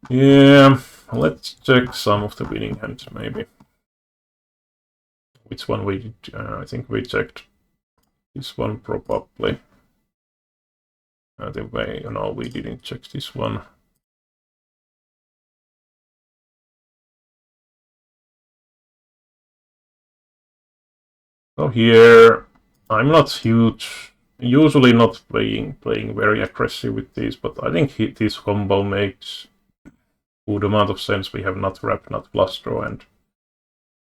Yeah, let's check some of the winning hands, maybe. Which one we did? I think we checked this one probably. The way, no, we didn't check this one. So here, I'm not huge, usually not playing very aggressive with these, but I think this combo makes good amount of sense. We have nut wrap, nut plus draw, and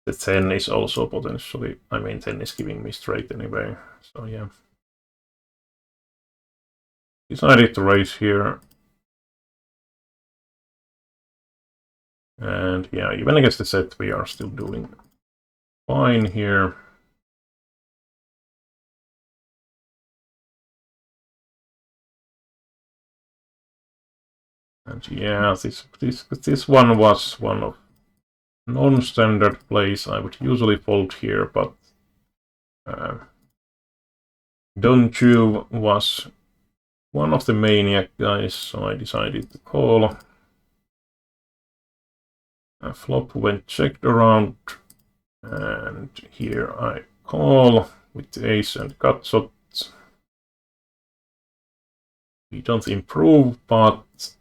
the 10 is also potentially, I mean 10 is giving me straight anyway, so yeah. Decided to raise here. And yeah, even against the set we are still doing fine here. And yeah, this one was one of non-standard plays I would usually fold here, but Don Chu was one of the maniac guys, so I decided to call. A flop went checked around, and here I call with the ace and cut shot. We don't improve, but at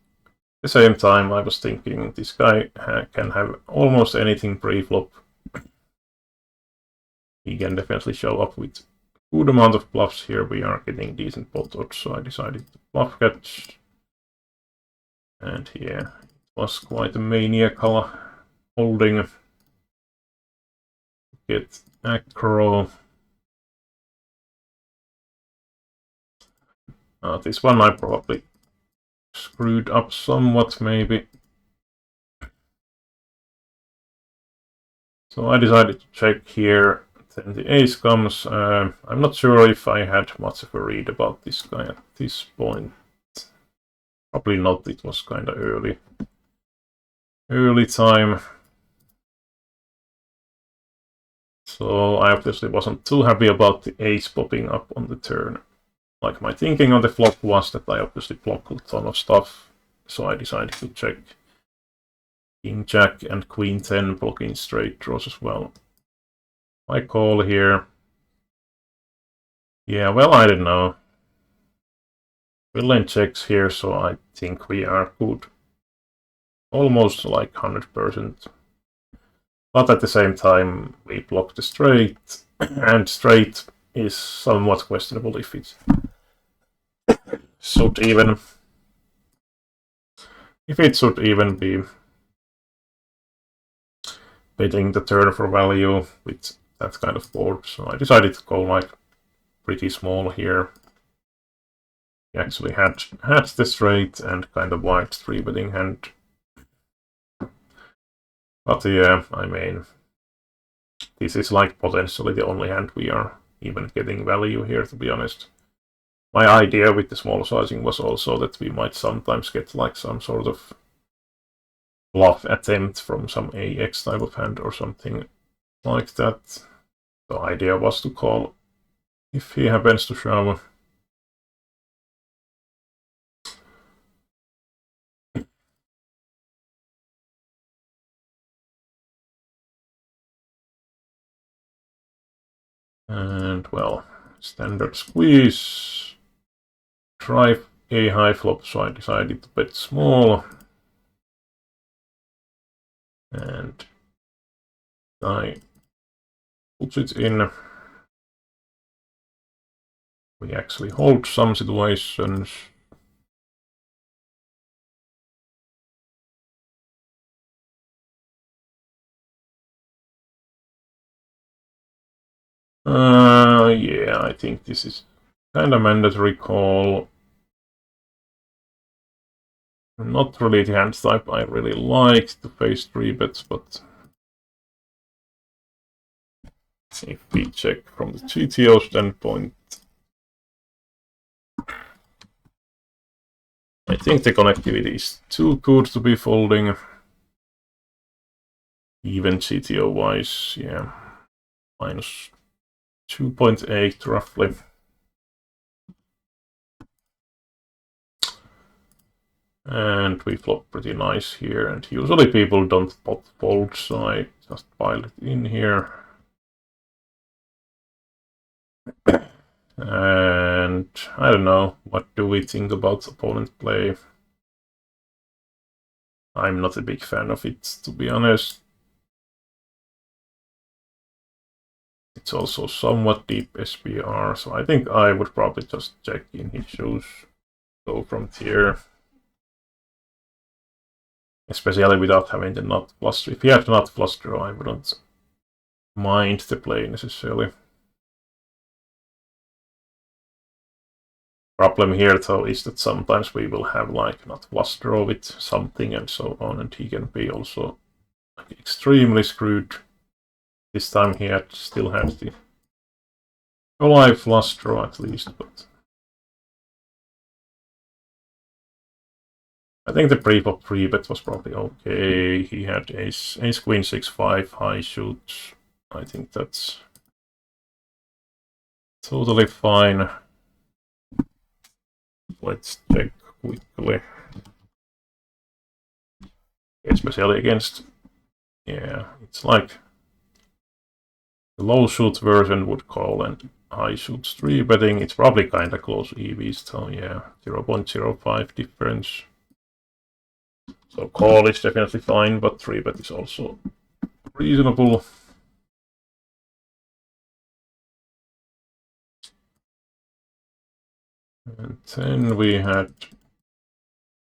the same time I was thinking this guy can have almost anything pre-flop. He can definitely show up with good amount of bluffs here. We are getting decent pot odds, so I decided to bluff catch. And yeah, it was quite a maniacal holding. Get aggro. This one I probably screwed up somewhat, maybe. So I decided to check here. Then the ace comes. I'm not sure if I had much of a read about this guy at this point. Probably not, it was kind of early time. So I obviously wasn't too happy about the ace popping up on the turn. Like, my thinking on the flop was that I obviously block a ton of stuff, so I decided to check King Jack and Queen 10 blocking straight draws as well. I call here. Yeah, well, I don't know. Villain checks here, so I think we are good. Almost like 100%. But at the same time, we block the straight, and straight is somewhat questionable if it should even be betting the turn for value with that kind of board. So I decided to go like pretty small here. He actually had the straight and kind of wide 3-betting hand. But yeah, I mean, this is like potentially the only hand we are even getting value here, to be honest. My idea with the small sizing was also that we might sometimes get like some sort of bluff attempt from some AX type of hand or something like that. The idea was to call if he happens to shove. And well, standard squeeze. Drive a high flop, so I decided to bet small. And I put it in. We actually hold some situations. Yeah, I think this is kind of mandatory call. Not really the hand type I really like to face 3-bets, but if we check from the GTO standpoint, I think the connectivity is too good to be folding. Even GTO wise, yeah, minus 2.8 roughly. And we flop pretty nice here, and usually people don't pot fold, so I just pile it in here. And I don't know, what do we think about opponent play? I'm not a big fan of it, to be honest. It's also somewhat deep SPR, so I think I would probably just check in his shoes, go from here. Especially without having the nut flush. If he had the nut flush draw, I wouldn't mind the play necessarily. Problem here though is that sometimes we will have like nut flush draw with something and so on, and he can be also like extremely screwed. This time he still has the live flush draw at least, but I think the pre-flop 3-bet was probably okay. He had ace queen 6-5 high shoot. I think that's totally fine. Let's check quickly. Especially against, yeah, it's like the low shoot version would call and high shoot 3-betting. It's probably kind of close EVs, so yeah, 0.05 difference. So call is definitely fine, but 3-bet is also reasonable. And then we had,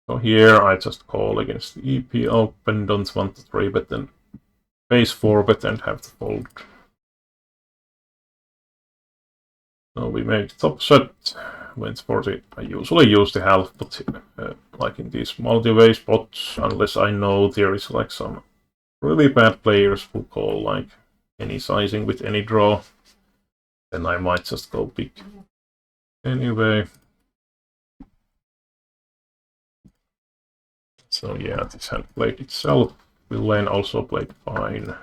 so here I just call against the EP open, don't want to 3-bet and base 4-bet and have to fold. So we made top set, went for the, I usually use the half, but like in these multi-way spots, unless I know there is like some really bad players who call like any sizing with any draw, then I might just go big. Anyway. So yeah, this hand played itself. Villain also played fine.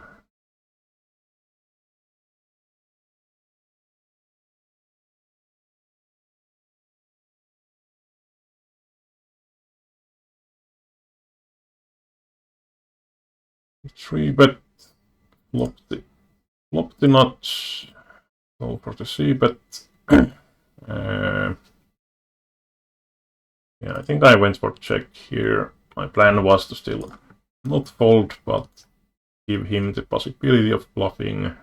Three bet flop the nuts. Go for the C bet. Yeah, I think I went for check here. My plan was to still not fold, but give him the possibility of bluffing.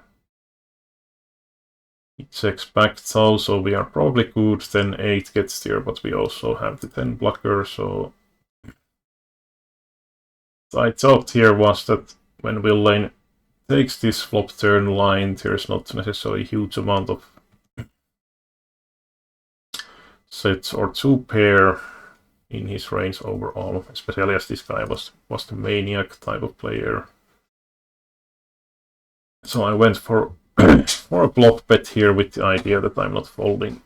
He checks back though, so we are probably good. Then 8 gets there, but we also have the 10 blocker, so I thought here was that when Villain takes this flop turn line, there's not necessarily a huge amount of sets or 2-pair in his range overall, especially as this guy was the maniac type of player. So I went for for a block bet here with the idea that I'm not folding.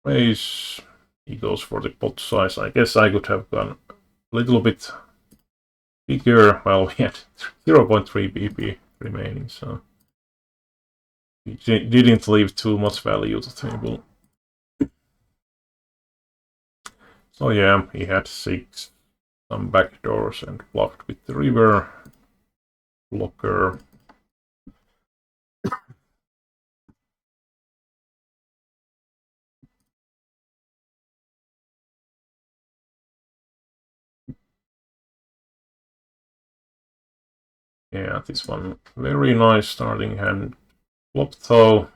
Raise. He goes for the pot size. I guess I could have gone a little bit bigger. Well, we had 0.3 BP remaining, so he didn't leave too much value to the table. So yeah, he had 6, some backdoors and blocked with the river blocker. Yeah, this one very nice starting hand. Flop though.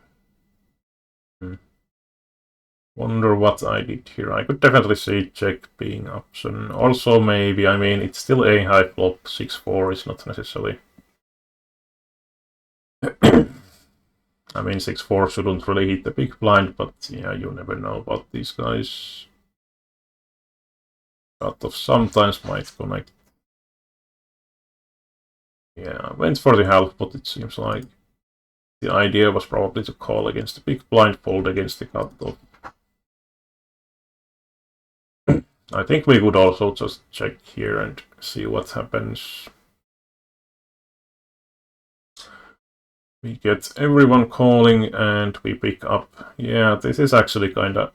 Wonder what I did here. I could definitely see check being option. Also maybe, I mean, it's still a high flop. 6-4 is not necessarily. I mean, 6-4 shouldn't really hit the big blind, but yeah, you never know about these guys. Cutoff sometimes might connect. Yeah, I went for the half, but it seems like the idea was probably to call against the big blind, fold against the cutoff. I think we could also just check here and see what happens. We get everyone calling and we pick up. Yeah, this is actually kind of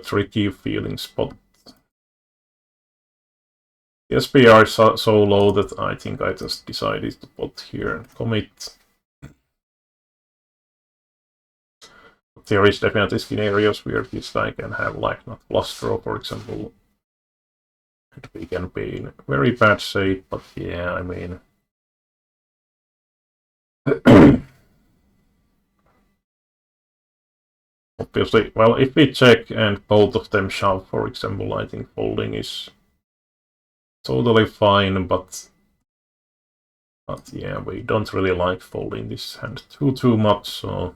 tricky feeling spot. The SPR is so low that I think I just decided to put here and commit. But there is definitely scenarios where this guy can have like not plus draw, for example. And we can be in very bad shape, but yeah, I mean... Obviously, well, if we check and both of them shove, for example, I think folding is totally fine, but yeah, we don't really like folding this hand too much, so...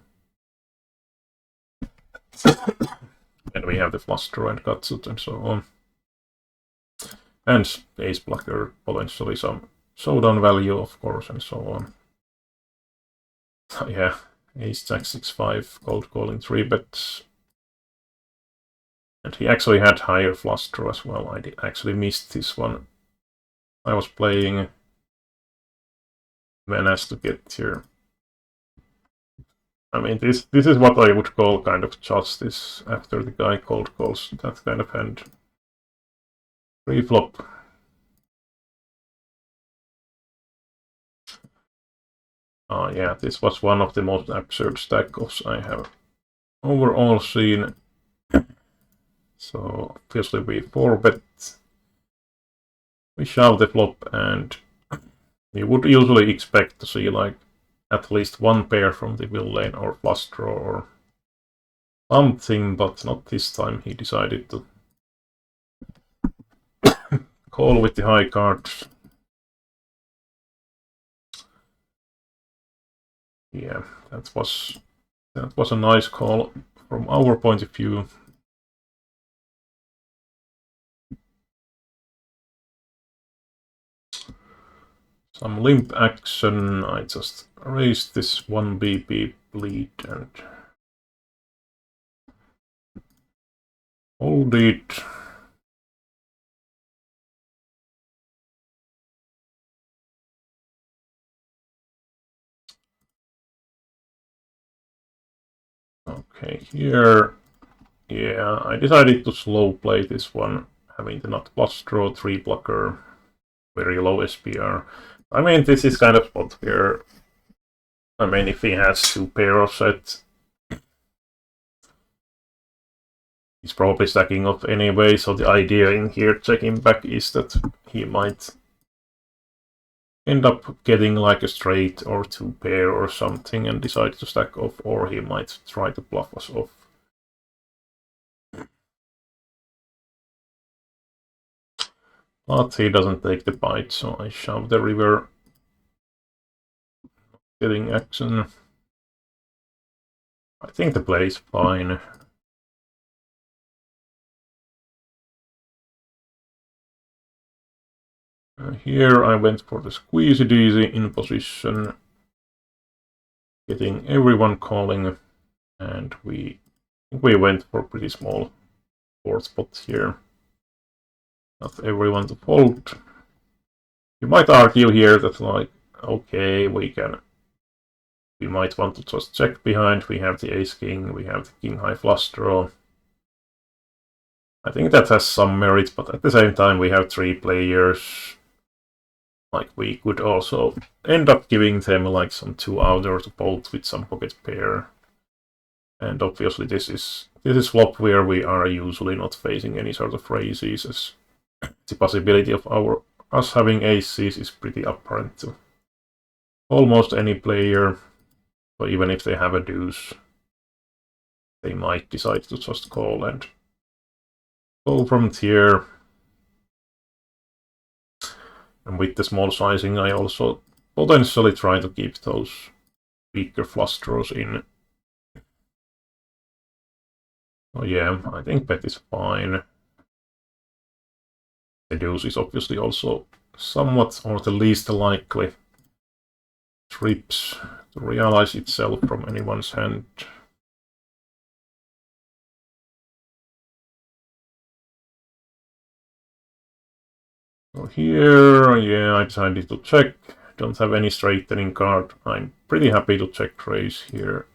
And we have the flush draw and gutsuit and so on. And ace blocker, potentially some showdown value, of course, and so on. Yeah, ace jack 6-5, cold calling 3 bets. And he actually had higher flush draw as well. I actually missed this one. I was playing Varance to get here. I mean, this is what I would call kind of justice after the guy cold calls that kind of hand. Pre-flop. Yeah, this was one of the most absurd stack-offs I have overall seen. So obviously we 4-bet. We shove the flop, and you would usually expect to see like at least one pair from the villain or flush draw or something, but not this time. He decided to call with the high cards. Yeah, that was a nice call from our point of view. Some limp action. I just raised this 1 BP bleed and hold it. Okay, here, yeah, I decided to slow play this one, having the not plus draw 3 blocker, very low SPR. I mean, this is kind of spot where, I mean, if he has 2 pair of sets, he's probably stacking up anyway, so the idea in here checking back is that he might end up getting like a straight or 2 pair or something and decide to stack off, or he might try to bluff us off. But he doesn't take the bite, so I shove the river. Getting action. I think the play is fine. Here I went for the squeezy deezy in position, getting everyone calling, and we went for pretty small 4th spot here. Not everyone to fold. You might argue here that like, okay, we might want to just check behind. We have the ace king, we have the king high flush draw. I think that has some merit, but at the same time we have 3 players. Like, we could also end up giving them like some 2-outer to bolt with some pocket pair. And obviously this is flop where we are usually not facing any sort of raises, as the possibility of us having aces is pretty apparent to almost any player. So even if they have a deuce, they might decide to just call and go from here. And with the small sizing, I also potentially try to keep those weaker flush draws in. So yeah, I think bet is fine. The deuce is obviously also somewhat, or the least likely, trips to realize itself from anyone's hand. So here, yeah, I decided to check. Don't have any straightening card. I'm pretty happy to check raise here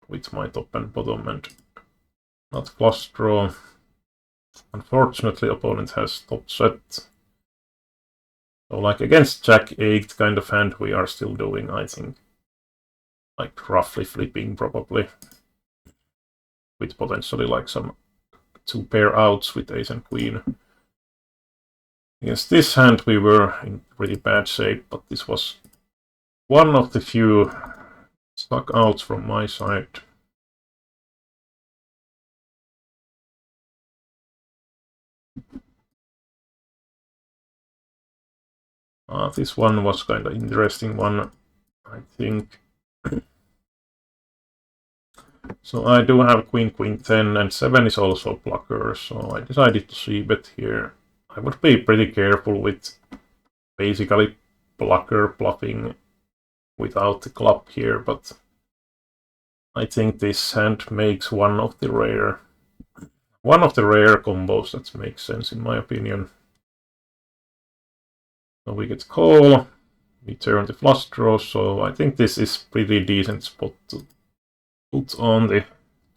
with my top and bottom and not flush draw. Unfortunately, opponent has top set. So like against Jack 8 kind of hand, we are still doing, I think, like roughly flipping probably. With potentially like some 2 pair outs with ace and queen. Against this hand we were in pretty bad shape, but this was one of the few stuck outs from my side. This one was kind of interesting one, I think. So I do have queen, queen 10, and 7 is also blocker, so I decided to c-bet here. I would be pretty careful with basically blocker bluffing without the club here, but I think this hand makes one of the rare one of the rare combos that makes sense in my opinion. So we get call, we turn the flush draw, so I think this is pretty decent spot to put on the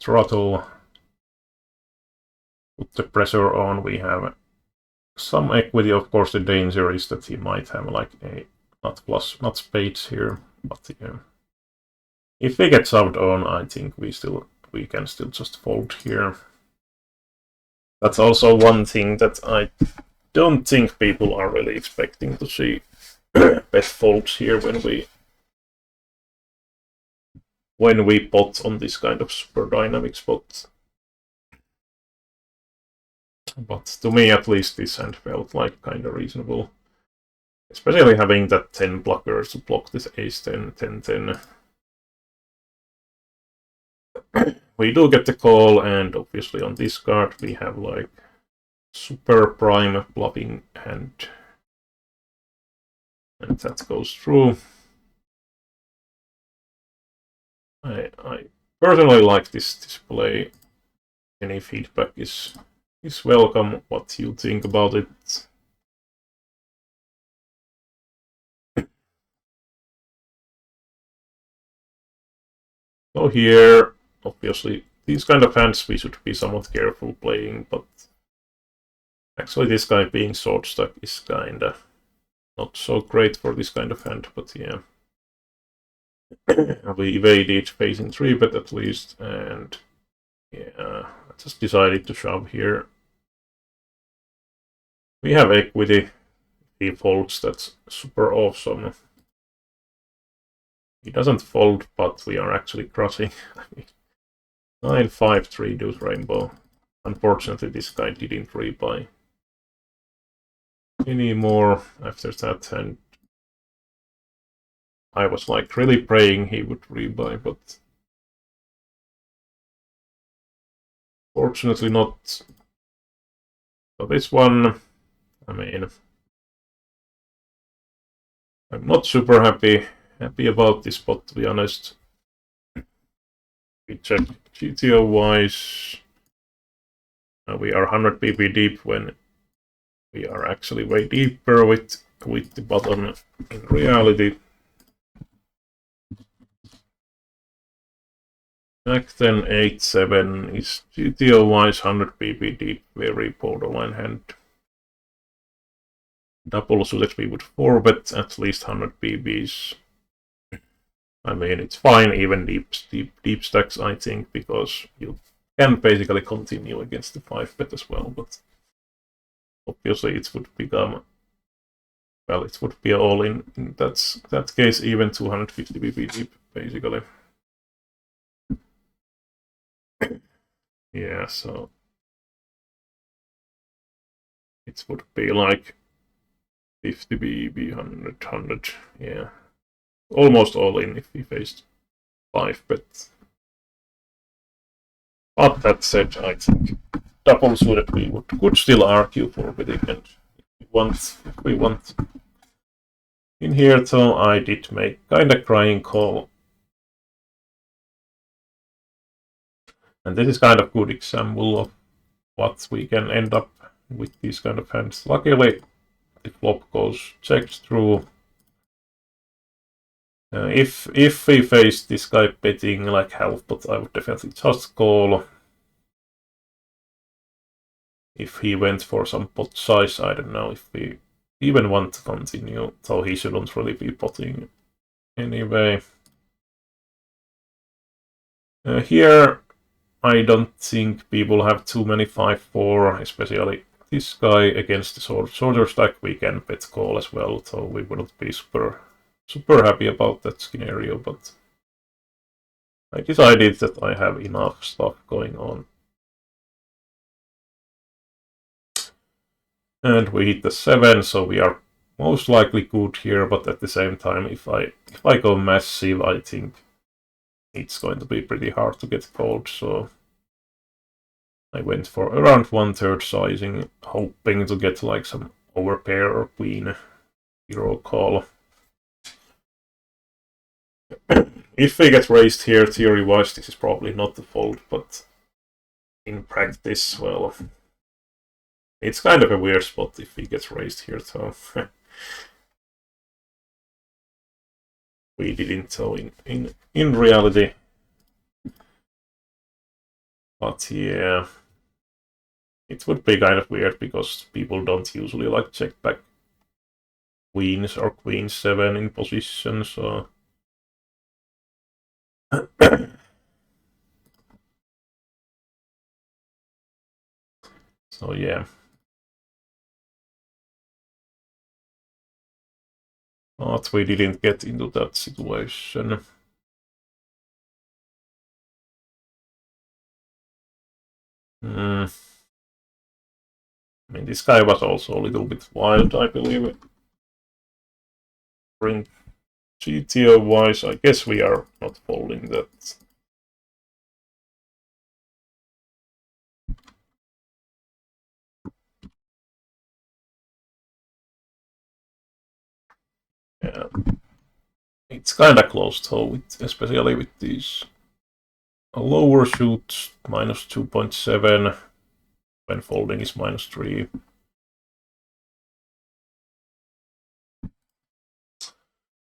throttle, put the pressure on. We have some equity. Of course, the danger is that he might have like a not spades here, but yeah. If we get shoved on, I think we can still just fold here. That's also one thing that I don't think people are really expecting to see bet folds here when we pot on this kind of super dynamic spot. But to me, at least, this hand felt like kind of reasonable. Especially having that 10 blockers to block this ace 10, 10, 10. We do get the call, and obviously on this card we have like super prime bluffing hand. And that goes through. I personally like this display. Any feedback is welcome. What you think about it? So here, obviously, these kind of hands we should be somewhat careful playing, but actually this guy being short stack is kinda not so great for this kind of hand, but yeah. We evaded facing 3-bet at least, and yeah, I just decided to shove here. We have equity. He folds, that's super awesome. He doesn't fold, but we are actually crushing. 9-5-3 deuce rainbow. Unfortunately, this guy didn't rebuy anymore after that, and I was like really praying he would rebuy, but fortunately not. So this one, I mean, I'm not super happy about this spot, to be honest. We check GTO wise. We are 100 pp deep when we are actually way deeper with the button in reality. Back then 8-7 is GTO wise 100 pp deep, very borderline hand. Double suited we would 4-bet at least 100 pp's. I mean, it's fine, even deep stacks, I think, because you can basically continue against the 5-bet as well, but obviously it would become, well, it would be all in that case, even 250 pp deep, basically. Yeah, so it would be like 50 pp, 100, yeah. Almost all in if we faced 5-bet. But that said, I think double suited we could still argue for betting, and if we want. In here though, I did make kinda crying call. And this is kind of good example of what we can end up with these kind of hands. Luckily, the flop goes checked through. If we face this guy betting like half, but I would definitely just call. If he went for some pot size, I don't know if we even want to continue, so he shouldn't really be potting anyway. Here, I don't think people have too many 5-4, especially this guy against the soldier stack. We can bet call as well, so we wouldn't be super happy about that scenario, but I decided that I have enough stuff going on. And we hit the 7, so we are most likely good here, but at the same time, if I go massive, I think it's going to be pretty hard to get called, so I went for around 1/3 sizing, hoping to get like some overpair or queen hero call. If we get raised here, theory-wise, this is probably not the fold, but in practice, well, it's kind of a weird spot if he gets raised here, so we didn't, so in reality. But yeah, it would be kind of weird because people don't usually like check back queens or queen 7 in position, so so yeah. But we didn't get into that situation. I mean, this guy was also a little bit wild, I believe. Bring GTO wise, I guess we are not folding that. Yeah. It's kinda close though, especially with these lower shoots, minus 2.7, when folding is minus 3.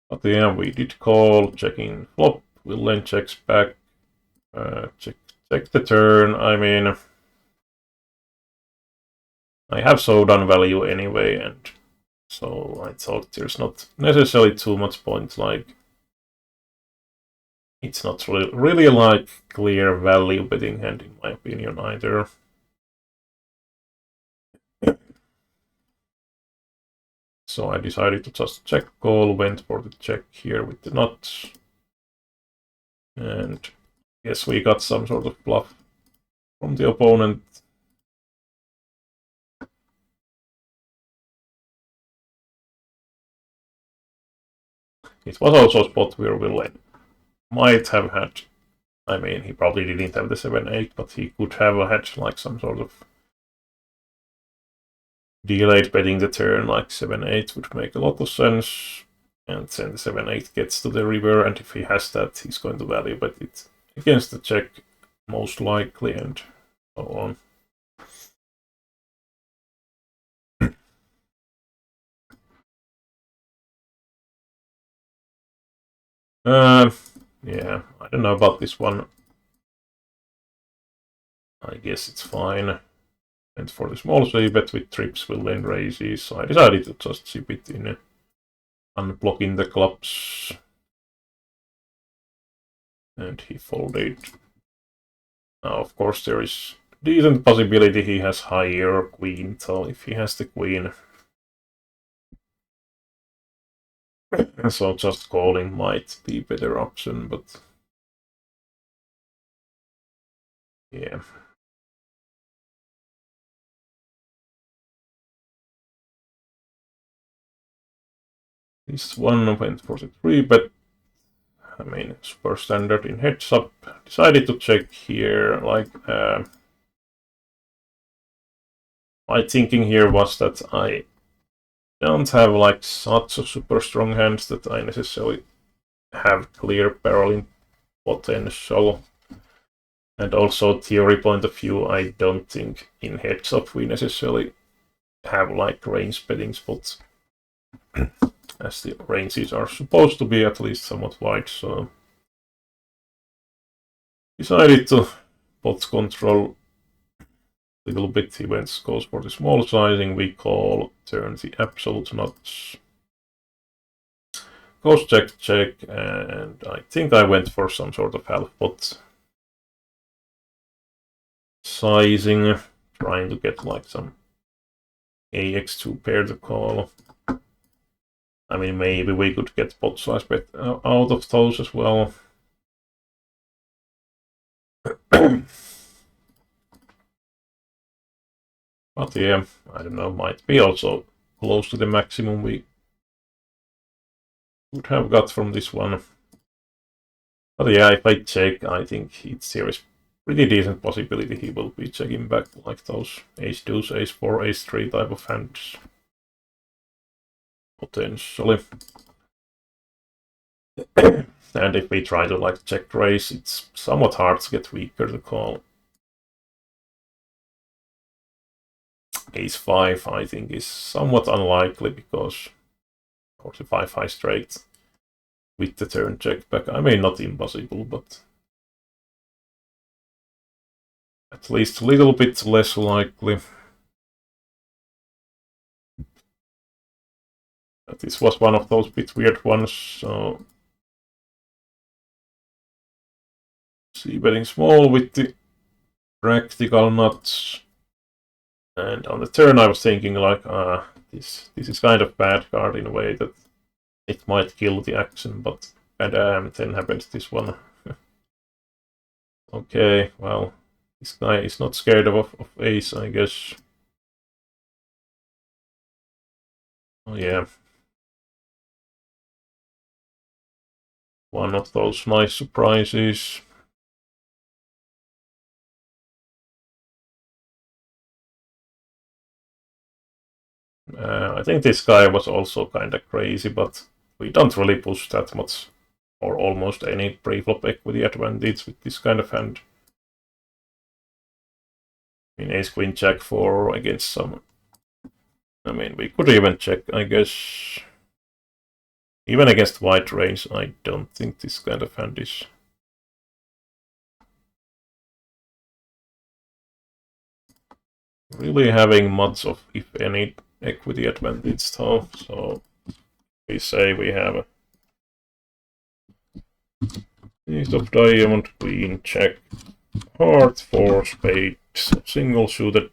But yeah, we did call, checking flop, villain checks back, check the turn. I mean, I have showdown value anyway, and so I thought there's not necessarily too much point, like, it's not really like clear value betting hand in my opinion either. So I decided to just check call, went for the check here with the nuts. And yes, we got some sort of bluff from the opponent. It was also a spot where villain might have had, I mean, he probably didn't have the 7-8, but he could have had like some sort of delayed betting the turn, like 7-8 would make a lot of sense. And then the 7-8 gets to the river, and if he has that, he's going to value bet it against the check, most likely, and so on. Yeah, I don't know about this one. I guess it's fine. And for the small save bet with trips, will then raises, so I decided to just chip it in, unblocking the clubs. And he folded. Now, of course, there is decent possibility he has higher queen, so if he has the queen, so just calling might be a better option, but yeah. This one went for the 3-bet. I mean, super standard in heads up. Decided to check here, like, my thinking here was that I don't have like such a super strong hands that I necessarily have clear barreling potential. And also, theory point of view, I don't think in heads up we necessarily have like range betting spots, as the ranges are supposed to be at least somewhat wide. So decided to pot control a little bit. He goes for the small sizing. We call, turn the absolute nuts. Goes check, check, and I think I went for some sort of half pot sizing, trying to get like some AX2 pair to call. I mean, maybe we could get pot size bet out of those as well. But yeah, I don't know, might be also close to the maximum we would have got from this one. But yeah, if I check, I think there is pretty decent possibility he will be checking back like those ace-2s, ace-4, ace-3 type of hands. Potentially. And if we try to like check raise, it's somewhat hard to get weaker to call. ace 5, I think, is somewhat unlikely because 45 high straight with the turn check back. I mean, not impossible, but at least a little bit less likely. But this was one of those bit weird ones, so see betting small with the practical nuts. And on the turn I was thinking like, this is kind of bad card in a way that it might kill the action, but then happens this one. Okay, well, this guy is not scared of ace, I guess. Oh yeah. One of those nice surprises. I think this guy was also kinda crazy, but we don't really push that much or almost any pre-flop equity advantage with this kind of hand. In ace queen jack 4 against some. I mean, we could even check, I guess. Even against white range, I don't think this kind of hand is really having much of, if any, equity advantage though. So we say we have a ace of diamond, queen, check, heart, 4 spades, single suited,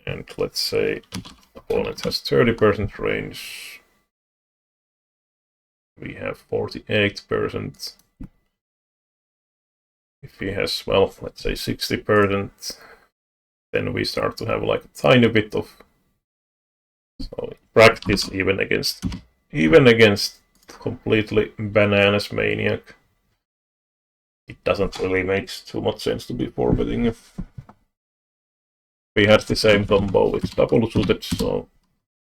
and let's say opponent has 30% range. We have 48%. If he has, well, let's say 60%, then we start to have like a tiny bit of. So in practice, even against completely bananas maniac, it doesn't really make too much sense to be forwarding. If we had the same combo with double suited, so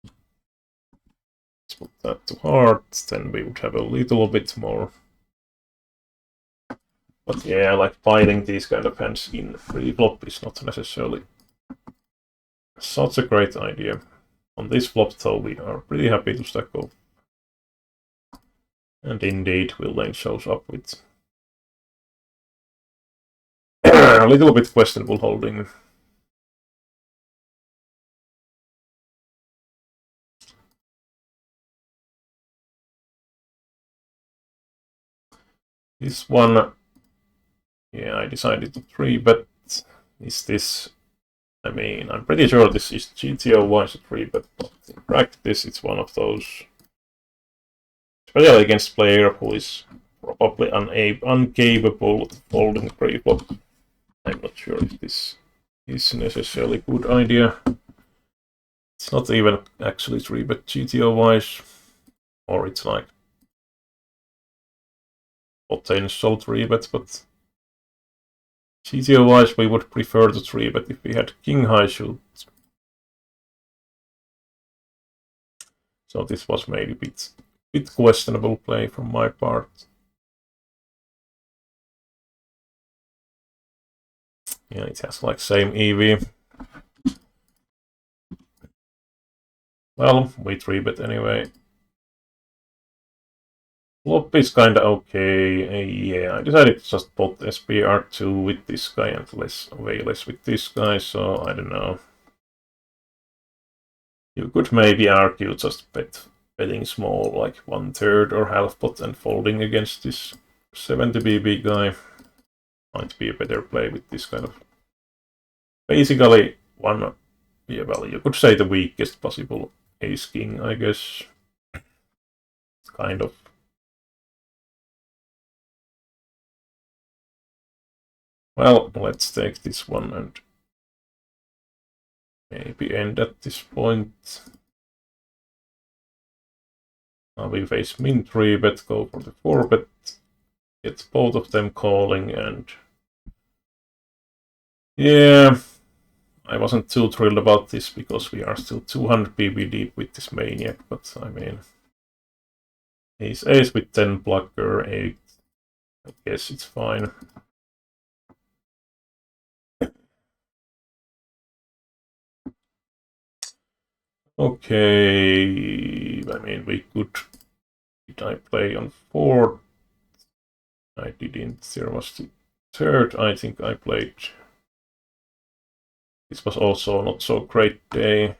let's put that to heart, then we would have a little bit more. But yeah, like piling these kind of hands in pre-flop is not necessarily such a great idea. On this flop, though, we are pretty happy to stack off. And indeed, Will Lane shows up with a little bit questionable holding. This one, yeah, I decided to 3-bet. Is this? I mean, I'm pretty sure this is GTO-wise a 3-bet, but in practice, it's one of those, especially against player who is probably incapable of folding pre-flop. I'm not sure if this is necessarily a good idea. It's not even actually 3-bet GTO-wise, or it's like potential 3-bet, but GTO-wise we would prefer the 3-bet if we had king high shoot. So this was maybe a bit questionable play from my part. Yeah, it has like same EV. Well, we 3-bet anyway. Flop is kinda okay. Yeah, I decided to just put SPR2 with this guy and way less with this guy, so I don't know. You could maybe argue just betting small, like 1/3 or half pot and folding against this 70 BB guy. Might be a better play with this kind of. Basically, one. Yeah, well, you could say the weakest possible ace king, I guess. Kind of. Well, let's take this one and maybe end at this point. Now we face min 3-bet, go for the 4-bet, get both of them calling, and yeah, I wasn't too thrilled about this because we are still 200 BB deep with this maniac, but I mean, he's ace with 10 blocker, 8, I guess it's fine. Okay, I mean, we could... Did I play on 4th? I didn't. There was the 3rd, I think I played. This was also not so great day.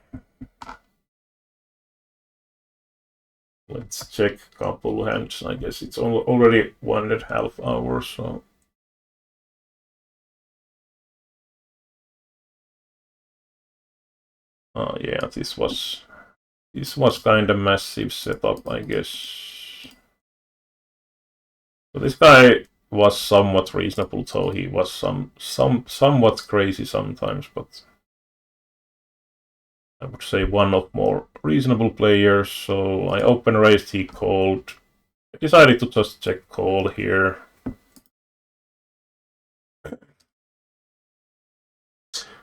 Let's check couple hands. I guess it's already 1.5 hours, so... Yeah, this was kind of massive setup, I guess. So this guy was somewhat reasonable, though he was somewhat crazy sometimes, but I would say one of more reasonable players. So I open raised, he called. I decided to just check call here.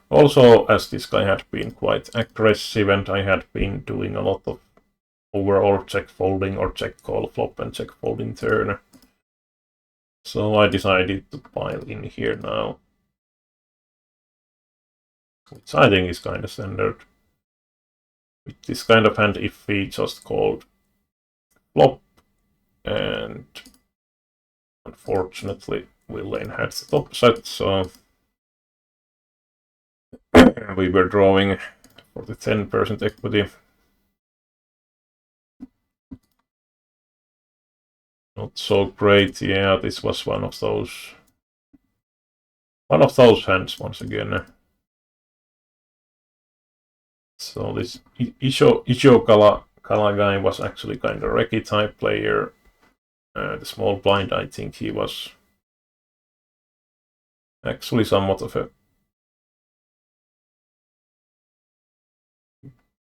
Also, as this guy had been quite aggressive and I had been doing a lot of overall check folding or check call flop and check folding turn. So I decided to pile in here now, which I think is kind of standard. With this kind of hand, if we just called flop, and unfortunately Villain had the top set, so we were drawing for the 10% equity. Not so great, yeah, this was one of those hands once again. So this Isho Kala guy was actually kind of Reki type player. The small blind, I think he was actually somewhat of a,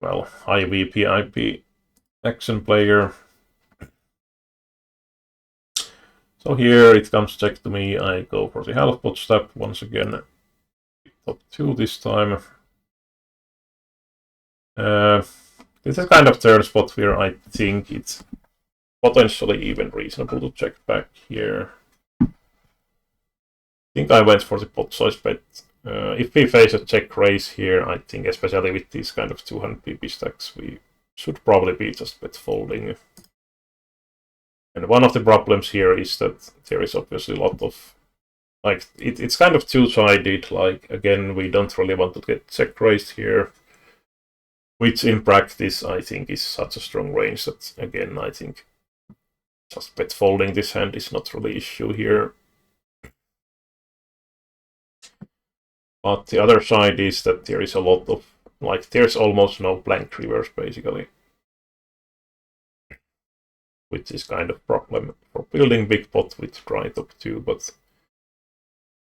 well, high VP/IP action player. So here it comes check to me, I go for the half pot step once again. Top 2 this time. This is kind of third spot where I think it's potentially even reasonable to check back here. I think I went for the pot size bet. If we face a check raise here, I think especially with these kind of 200 PP stacks, we should probably be just bet folding. And one of the problems here is that there is obviously a lot of, like, it's kind of two-sided. Like, again, we don't really want to get check raised here, which in practice I think is such a strong range that, again, I think just bet folding this hand is not really issue here. But the other side is that there is a lot of, like, there's almost no blank reverse, basically. Which is kind of problem for building big pot with dry top 2, but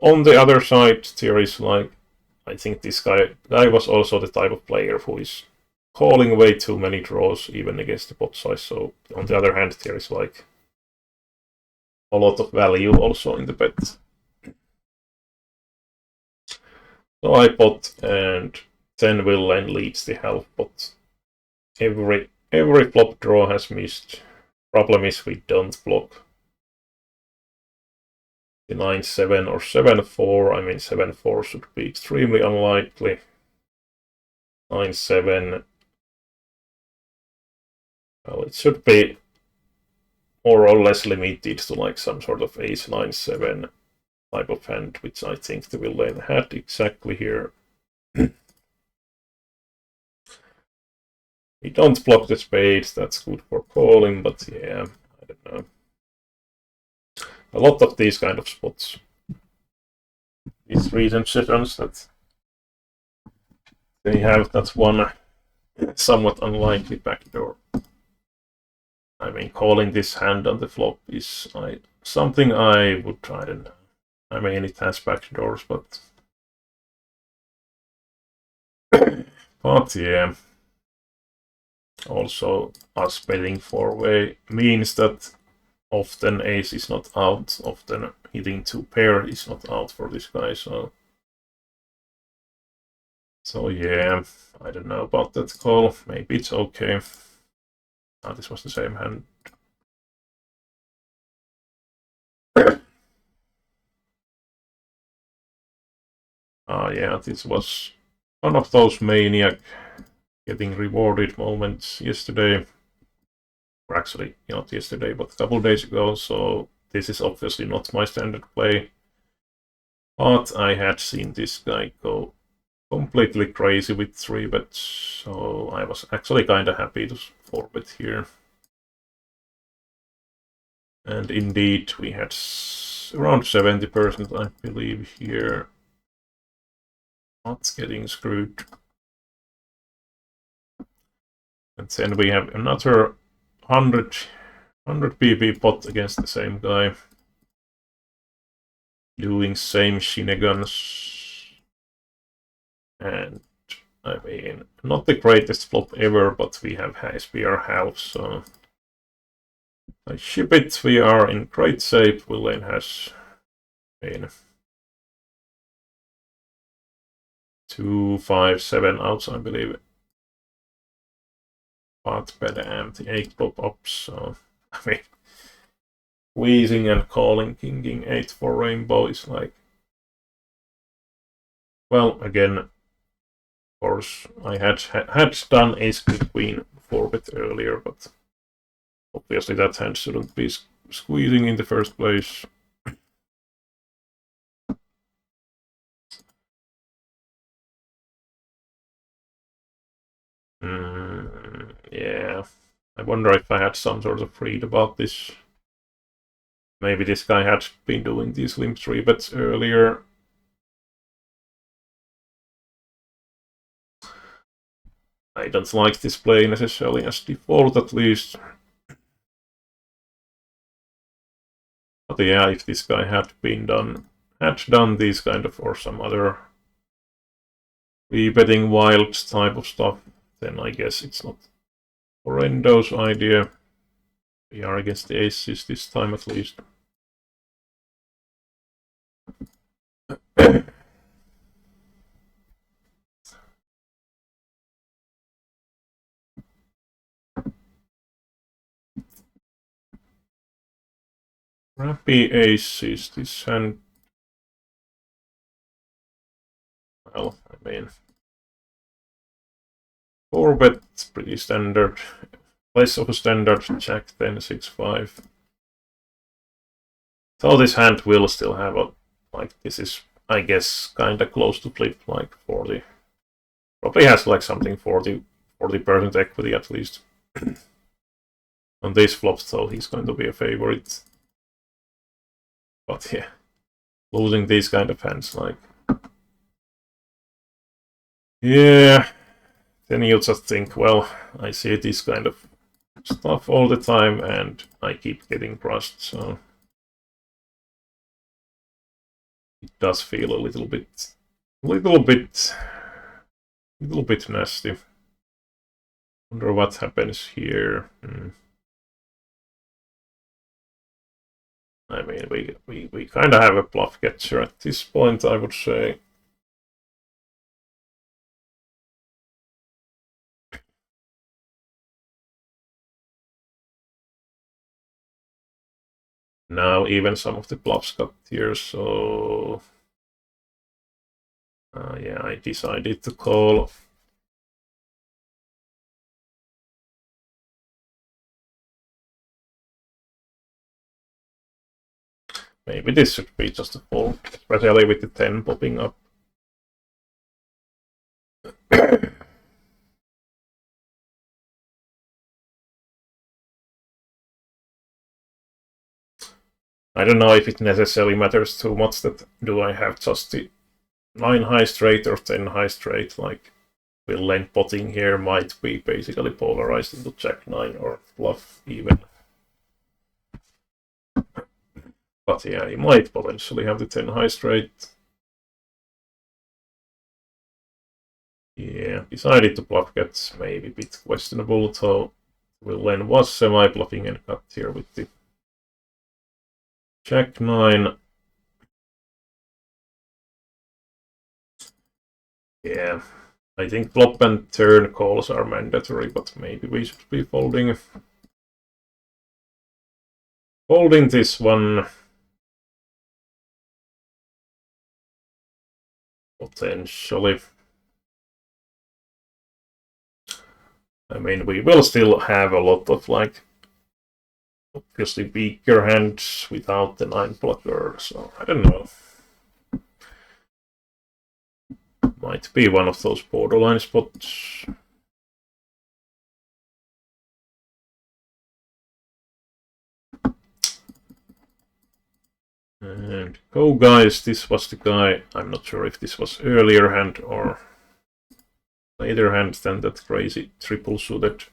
on the other side, there is, like, I think this guy was also the type of player who is calling way too many draws, even against the pot size. So on the other hand, there is, like, a lot of value also in the bet. So I pot, and then Villain leads the half pot. Every flop draw has missed. Problem is we don't block the 9-7 or 7-4. I mean, 7-4 should be extremely unlikely. 9-7. Well, it should be more or less limited to, like, some sort of ace 9-7 type of hand, which I think the Villain had exactly here. We don't block the spades, that's good for calling, but yeah, I don't know. A lot of these kind of spots, these recent sessions, that they have that one somewhat unlikely backdoor. I mean, calling this hand on the flop is something I would try to know. I mean, it has backdoors, but yeah. Also, us betting 4-way means that often ace is not out, often hitting 2 pair is not out for this guy, so yeah, I don't know about that call. Maybe it's okay. This was the same hand. Yeah, this was one of those maniac getting rewarded moments yesterday. Or actually, not yesterday, but a couple days ago, so this is obviously not my standard play. But I had seen this guy go completely crazy with 3-bets, so I was actually kind of happy to 4-bet here. And indeed, we had around 70%, I believe, here. Not getting screwed. And then we have another 100 PP pot against the same guy. Doing same shenanigans. And I mean, not the greatest flop ever, but we have SPR half, so I ship it. We are in great shape. Villain has been 2, 5, 7 outs, I believe. But damn, the 8 pop ups, so I mean, squeezing and calling king 8 for rainbow is like, well, again, of course, I had done ace queen 4-bet earlier, but obviously that hand shouldn't be squeezing in the first place. Yeah, I wonder if I had some sort of read about this. Maybe this guy had been doing these limp 3-bets earlier. I don't like this play necessarily as default, at least. But yeah, if this guy had done these kind of or some other re-betting wild type of stuff, then I guess it's not horrendous idea. We are against the aces this time at least. Crappy aces, this hand. Well, I mean, 4-bet, pretty standard. Less of a standard jack 10, 6, 5. So this hand will still have a, like, this is, I guess, kinda close to flip, like 40. Probably has like something 40% equity at least. On this flop, so he's going to be a favorite. But yeah, losing these kind of hands, like, yeah, then you just think, well, I see this kind of stuff all the time, and I keep getting crushed, so it does feel a little bit nasty. Wonder what happens here. I mean, we kind of have a bluff catcher at this point, I would say. Now even some of the bluffs got here, so yeah, I decided to call. Maybe this should be just a fold, especially with the 10 popping up. I don't know if it necessarily matters too much that do I have just the 9 high straight or 10 high straight, like will lane potting here might be basically polarized into jack 9 or bluff even. But yeah, you might potentially have the 10 high straight. Yeah, decided to bluff gets maybe a bit questionable, so Willen was semi-bluffing and cut here with the jack 9. Yeah, I think flop and turn calls are mandatory, but maybe we should be folding this one. Potentially. I mean, we will still have a lot of, like, obviously weaker hands without the 9 blocker, so I don't know. Might be one of those borderline spots. And go, guys, this was the guy. I'm not sure if this was earlier hand or later hand than that crazy triple suited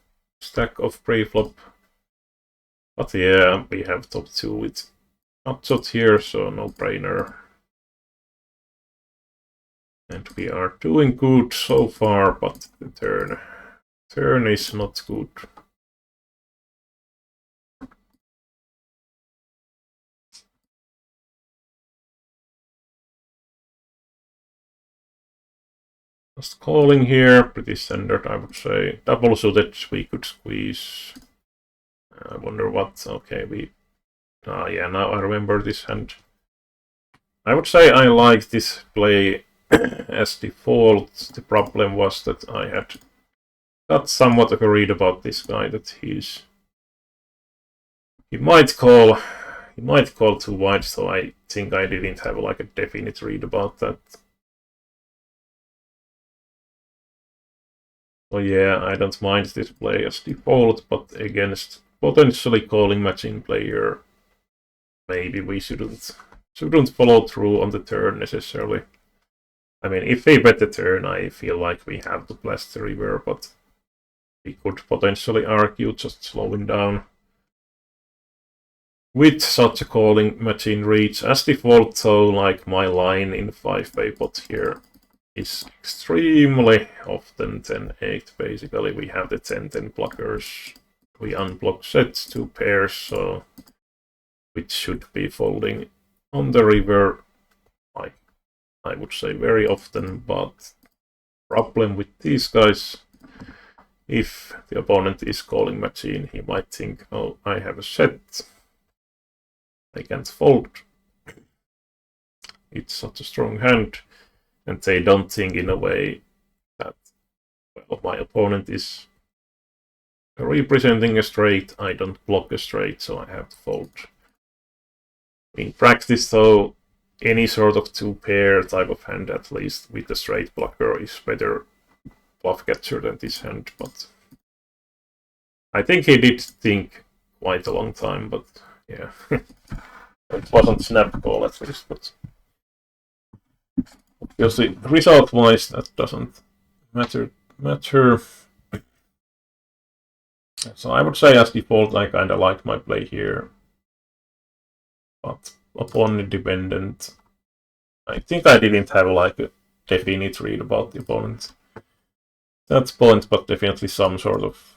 stack of pre-flop. But yeah, we have top 2 with upshot here, so no brainer. And we are doing good so far, but the turn is not good. Just calling here, pretty standard, I would say. Double suited, we could squeeze. I wonder what. Okay, yeah, now I remember this hand. I would say I like this play as default. The problem was that I had got somewhat of a read about this guy, that he might call too wide, so I think I didn't have like a definite read about that. So yeah, I don't mind this play as default, but against potentially calling matching player, maybe we shouldn't follow through on the turn necessarily. I mean, if we bet the turn, I feel like we have to blast the river, but we could potentially argue just slowing down with such a calling machine reach. As default, though, like my line in 5-way pot here is extremely often 10-8. Basically, we have the 10-10 blockers. We unblock sets 2 pairs, so which should be folding on the river, like I would say very often, but problem with these guys, if the opponent is calling machine, he might think, oh, I have a set, I can't fold. It's such a strong hand, and they don't think in a way that, well, my opponent is representing a straight, I don't block a straight, so I have to fold. In practice, though, any sort of 2-pair type of hand, at least with a straight blocker, is better bluff catcher than this hand, but I think he did think quite a long time, but yeah. It wasn't snap call at least, but obviously result-wise that doesn't matter. So I would say as default I kinda like my play here. But opponent dependent, I think I didn't have like a definite read about the opponent at that point, but definitely some sort of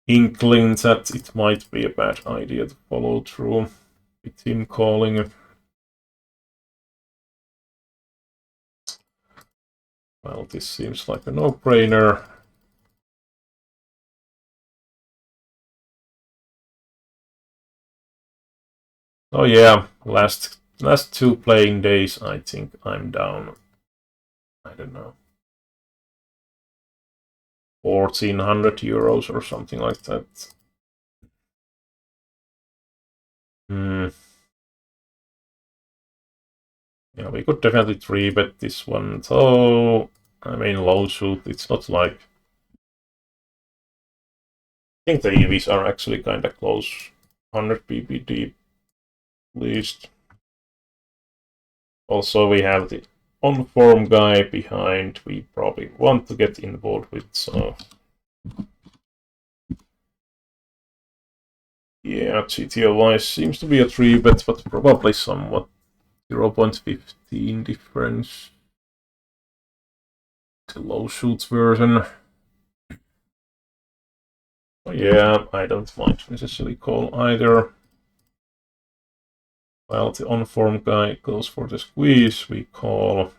inkling that it might be a bad idea to follow through with him calling. Well, this seems like a no-brainer. Oh yeah, last 2 playing days, I think I'm down, I don't know, 1,400 euros or something like that. Yeah, we could definitely 3-bet this one, though. I mean, low shoot, it's not like... I think the EVs are actually kind of close, 100 pp deep, at least. Also, we have the on-form guy behind we probably want to get involved with, so... Yeah, GTO-wise seems to be a 3-bet, but probably somewhat 0.15 difference to low shoots version. Oh, yeah, I don't mind necessarily call either. While the on-form guy goes for the squeeze, we call.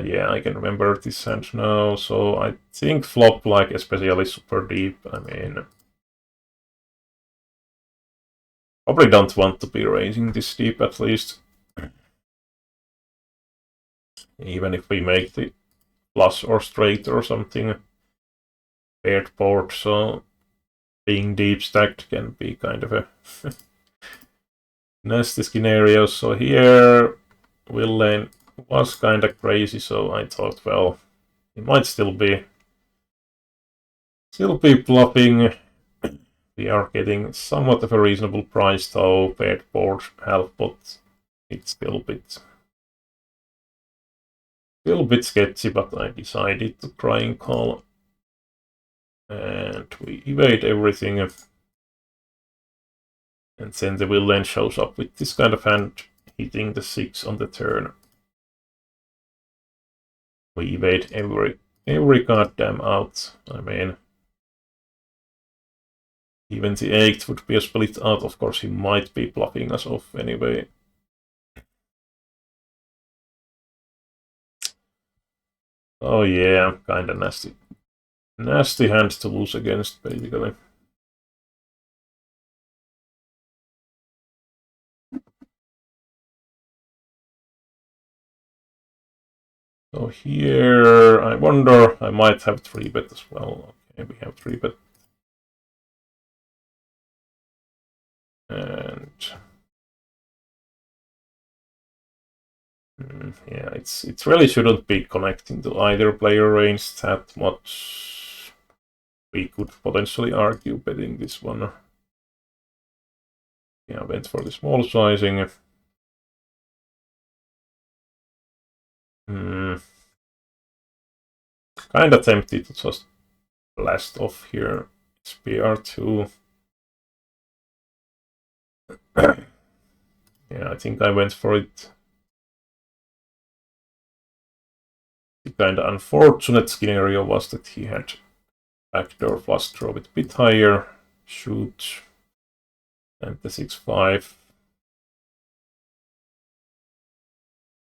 Yeah, I can remember this hand now, so I think flop, like, especially super deep, I mean... Probably don't want to be raising this deep, at least. even if we make the flush or straight or something paired board, so being deep stacked can be kind of a nasty scenario. So here Will lane was kind of crazy, so I thought, well, he might still be bluffing. We are getting somewhat of a reasonable price though, paired board half, but it's still a bit sketchy, but I decided to try and call. And we evade everything. And then the Will then shows up with this kind of hand, hitting the 6 on the turn. We evade every goddamn out. I mean, even the 8 would be a split out. Of course, he might be bluffing us off anyway. Oh yeah, kinda nasty. Nasty hand to lose against, basically. So here, I wonder, I might have 3-bet as well. Okay, we have 3-bet. And yeah, it really shouldn't be connecting to either player range that much. We could potentially argue betting this one. Yeah, went for the small sizing. Kinda tempted to just blast off here. It's PR2. Yeah, I think I went for it. The kind of unfortunate scenario was that he had backdoor flush draw with a bit higher, shoot, and the 6-5.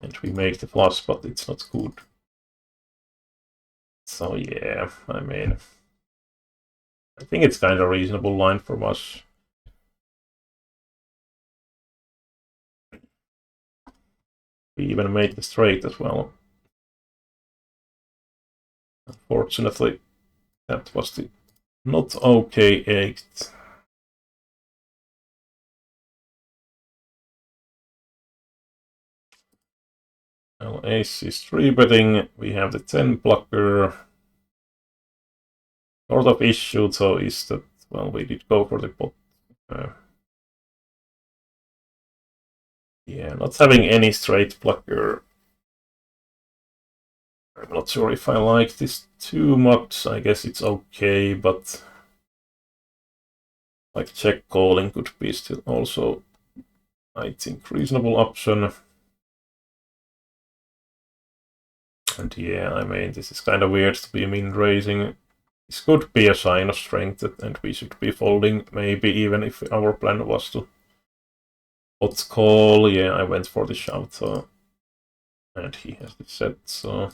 And we make the flush, but it's not good. So yeah, I mean, I think it's kind of a reasonable line from us. We even made the straight as well. Unfortunately, that was the not okay 8. Well, ace is 3-betting. We have the 10 blocker. Sort of issue, so is that, well, we did go for the pot. Yeah, not having any straight blocker. I'm not sure if I like this too much. I guess it's okay, but like check calling could be still also, I think, reasonable option. And yeah, I mean, this is kind of weird to be min raising. This could be a sign of strength, and we should be folding, maybe even if our plan was to pot call. Yeah, I went for the shove, and he has the set, so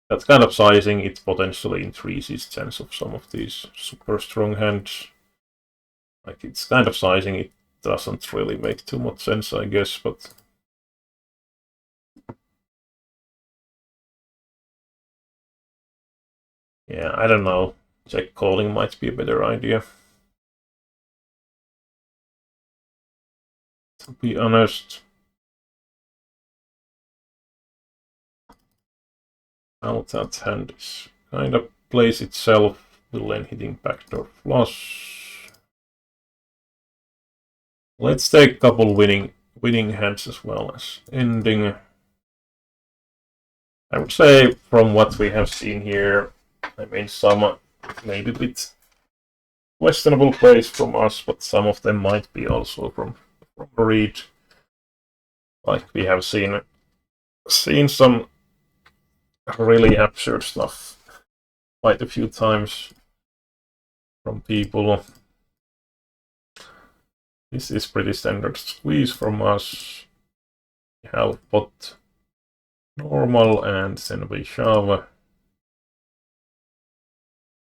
that kind of sizing, it potentially increases chance of some of these super strong hands. Like, it's kind of sizing, it doesn't really make too much sense, I guess, but yeah, I don't know. Check calling might be a better idea. To be honest. Now that hand is kind of plays itself, will then hitting backdoor flush. Let's take a couple winning hands as well as ending. I would say from what we have seen here, I mean, some maybe a bit questionable plays from us, but some of them might be also from read. Like we have seen some really absurd stuff quite a few times from people. This is pretty standard squeeze from us. We have pot normal and then we shove.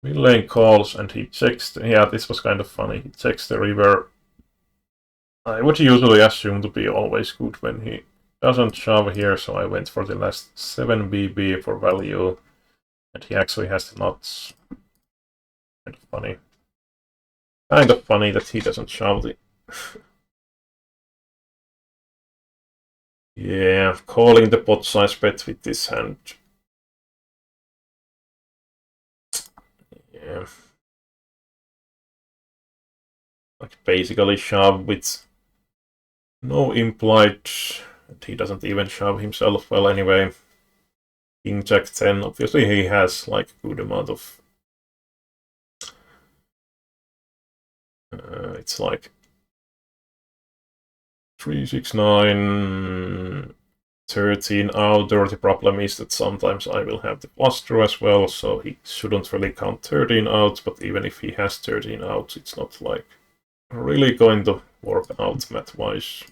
Villain calls and he checks. Yeah, this was kind of funny. He checks the river. I would usually assume to be always good when he doesn't shove here, so I went for the last 7 BB for value. And he actually has the nuts. Kind of funny. Kind of funny that he doesn't shove the... Yeah, calling the pot size bet with this hand. Yeah. Like basically shove with no implied... And he doesn't even shove himself well anyway. King Jack 10, obviously he has like a good amount of... it's like 3, 6, 9, 13 out. The problem is that sometimes I will have the plus draw as well, so he shouldn't really count 13 out, but even if he has 13 out, it's not like really going to work out math-wise.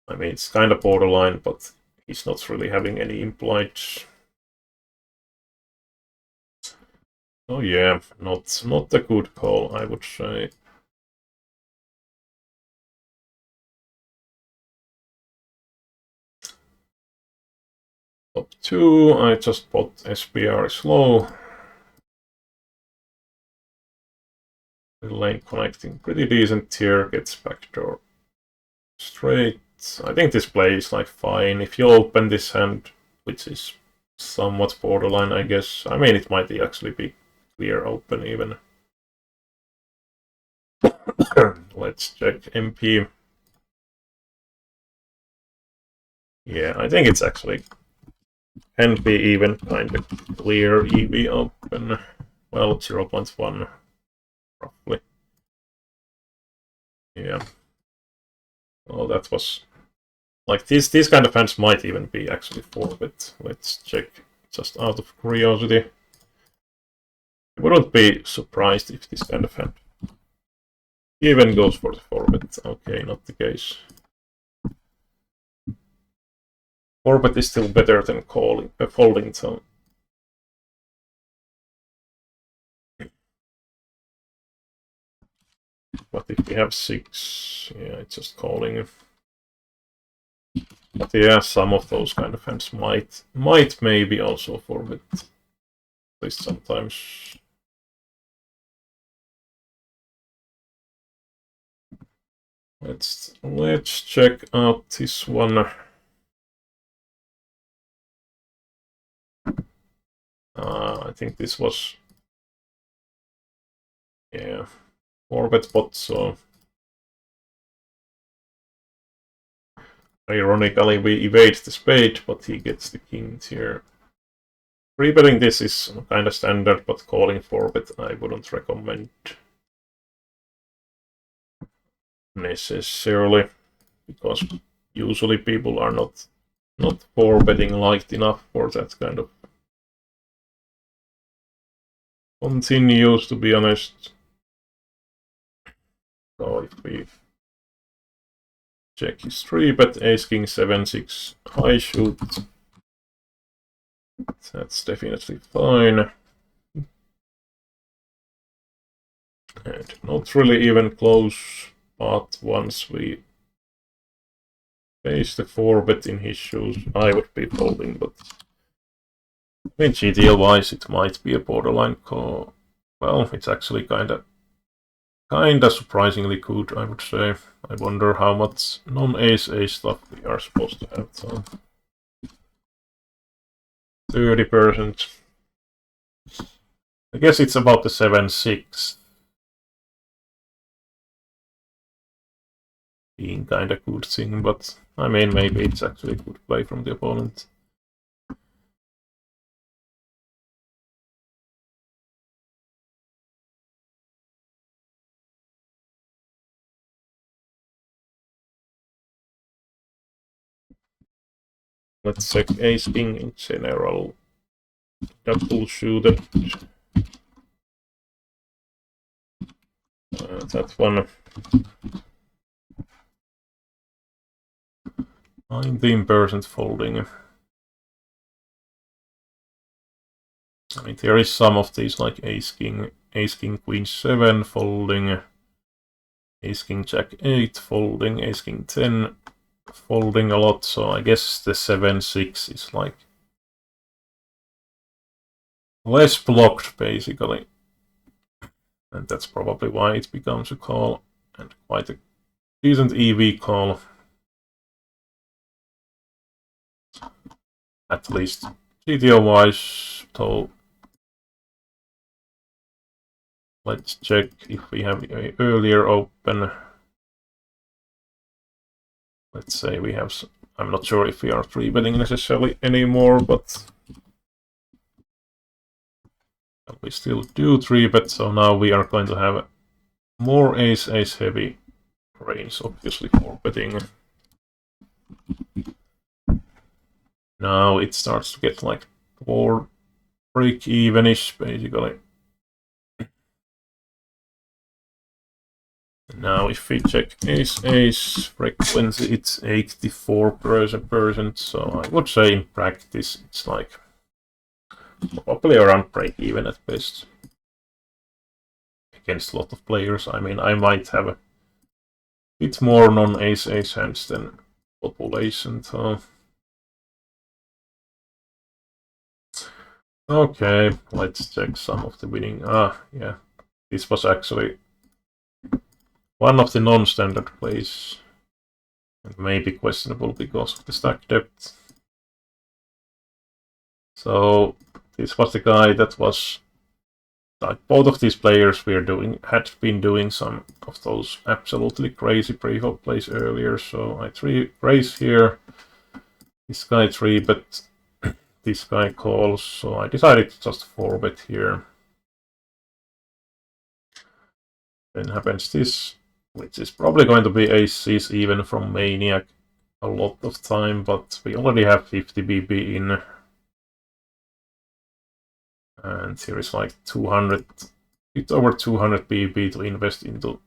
I mean, it's kind of borderline, but he's not really having any implied... Oh yeah, not a good call, I would say. Top 2, I just bought SPR slow. The lane connecting pretty decent here, gets backdoor straight. I think this play is like fine. If you open this hand, which is somewhat borderline, I guess. I mean, it might actually be clear open even. Let's check MP. Yeah, I think it's actually can be even kind of clear EV open. Well, 0.1 roughly. Yeah. Well, that was like these kind of hands might even be actually 4-bet. Let's check just out of curiosity. I wouldn't be surprised if this kind of hand even goes for the 4-bet. Okay, not the case. 4-bet is still better than folding, so. But if we have 6, yeah, it's just calling. But yeah, some of those kind of hands might maybe also 4-bet. At least sometimes. Let's check out this one. I think this was, yeah, 4-bet pot, so ironically we evade the spade, but he gets the kings here. 3-betting this is kind of standard, but calling 4-bet I wouldn't recommend necessarily, because usually people are not 4-betting liked enough for that kind of continues, to be honest. So if we check his 3-bet, ace king 7-6 high shoot, that's definitely fine. And not really even close, but once we face the 4-bet in his shoes, I would be folding, but I mean, GTL-wise, it might be a borderline call. Well, it's actually kinda surprisingly good, I would say. I wonder how much non-ace-ace stuff we are supposed to have. So 30%. I guess it's about the 7-6. Being kinda good thing, but I mean, maybe it's actually a good play from the opponent. Let's check ace king in general. Double shooter. That one. 19% folding. I mean, there is some of these like ace king, queen 7 folding, ace king jack 8 folding, ace king 10. folding a lot, so I guess the 7-6 is like less blocked basically. And that's probably why it becomes a call, and quite a decent EV call. At least GTO-wise, so let's check if we have an earlier open. Let's say we have, I'm not sure if we are 3-betting necessarily anymore, but we still do 3-bet, so now we are going to have more ace-ace heavy range, obviously 4-betting. Now it starts to get like more break-even-ish, basically. Now if we check ace-ace frequency, it's 84%, so I would say in practice it's like probably around break-even at best. Against a lot of players, I mean, I might have a bit more non-ace-ace hands than population, so... Okay, let's check some of the winning. Yeah, this was actually one of the non-standard plays, and maybe questionable because of the stack depth. So this was the guy that was like both of these players had been doing some of those absolutely crazy pre-flop plays earlier. So I raise here. This guy 3-bet. This guy calls, so I decided to just 4-bet here. Then happens this, which is probably going to be aces even from Maniac a lot of time, but we already have 50 BB in. And here is like 200, bit over 200 BB to invest into.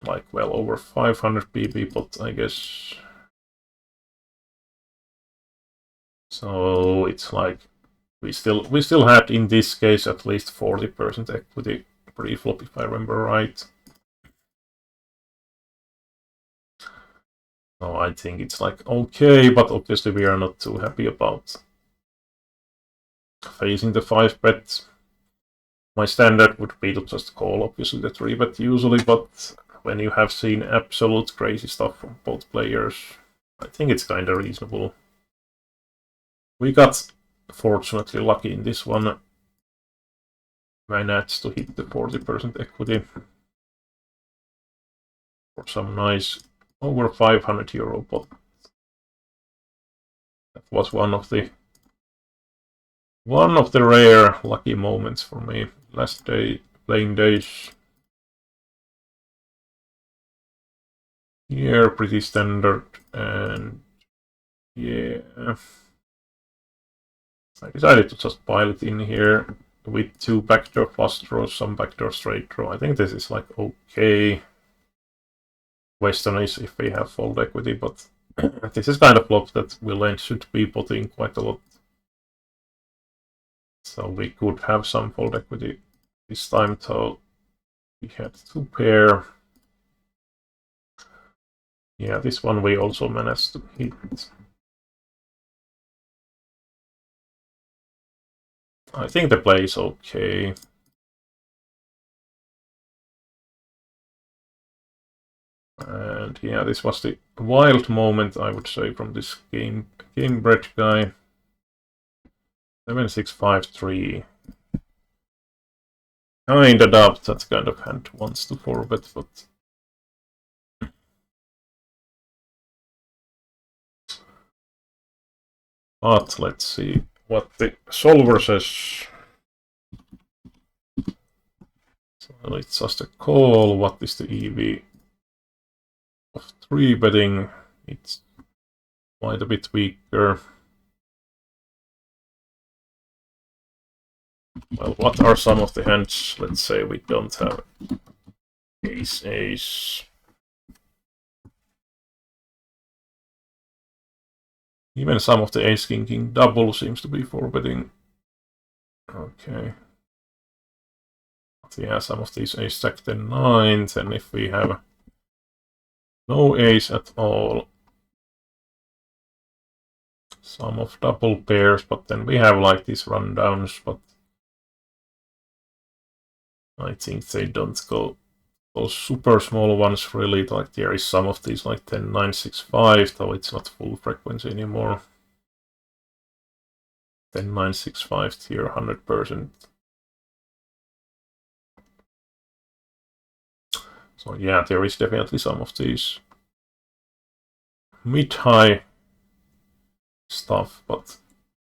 Like well over 500 BB, but I guess... So it's like we still had in this case at least 40% equity pre-flop if I remember right. So I think it's like okay, but obviously we are not too happy about facing the 5-bet. My standard would be to just call obviously the 3-bet usually, but when you have seen absolute crazy stuff from both players, I think it's kinda reasonable. We got fortunately lucky in this one. Managed to hit the 40% equity for some nice over 500 euro pot. That was one of the rare lucky moments for me last day playing days. Here pretty standard, and yeah, I decided to just pile it in here with 2 backdoor flush draws, some backdoor straight draw. I think this is like okay. Question is if we have fold equity, but this is kind of flop that Villain should be potting quite a lot. So we could have some fold equity this time, so we had 2 pair. Yeah, this one we also managed to hit. I think the play is okay. And yeah, this was the wild moment, I would say, from this game bred guy. 7653. Kinda doubt that kind of hand wants to 4-bet, but let's see what the solver says. So it's just a call. What is the EV of 3-betting? It's quite a bit weaker. Well, what are some of the hands? Let's say we don't have ace-ace. Even some of the ace-king-king double seems to be 4-betting. Okay. But yeah, some of these ace-jack 10-9s, and if we have No ace at all. Some of double pairs, but then we have like these rundowns, but I think they don't go those super small ones really. Like there is some of these like 10-9-6-5, though it's not full frequency anymore. 10-9-6-5 tier 100%. So yeah, there is definitely some of these mid-high stuff, but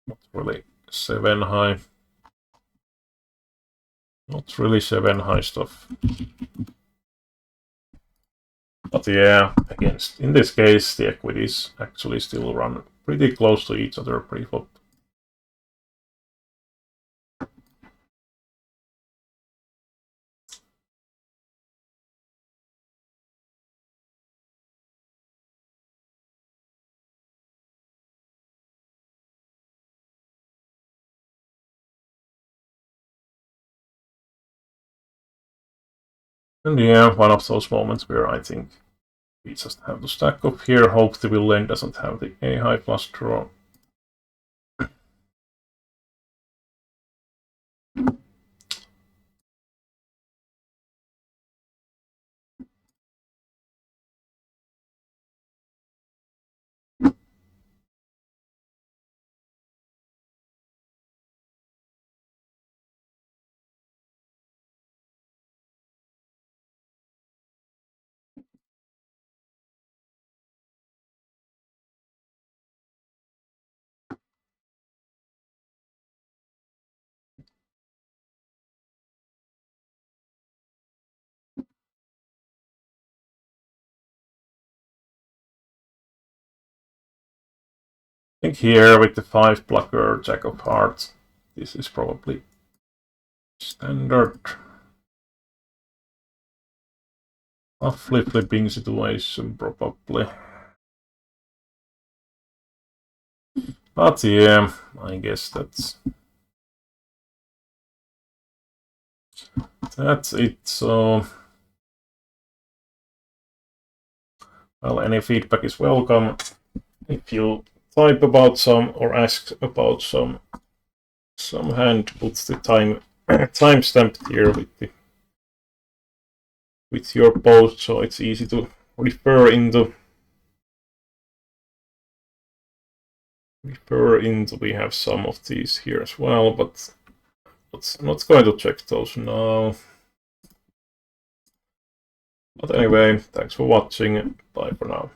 not really 7-high. Not really 7-high stuff. But yeah, against in this case, the equities actually still run pretty close to each other pre-flop. And yeah, one of those moments where I think we just have to stack up here, hope the villain doesn't have the A-high flush draw. I think here with the 5 blocker, Jack of Hearts, this is probably standard. Roughly flipping situation, probably. But yeah, I guess that's it. So, well, any feedback is welcome. If you type about some or ask about some hand, puts the timestamp here with your post, so it's easy to refer into. We have some of these here as well, but I'm not going to check those now. But anyway, thanks for watching. Bye for now.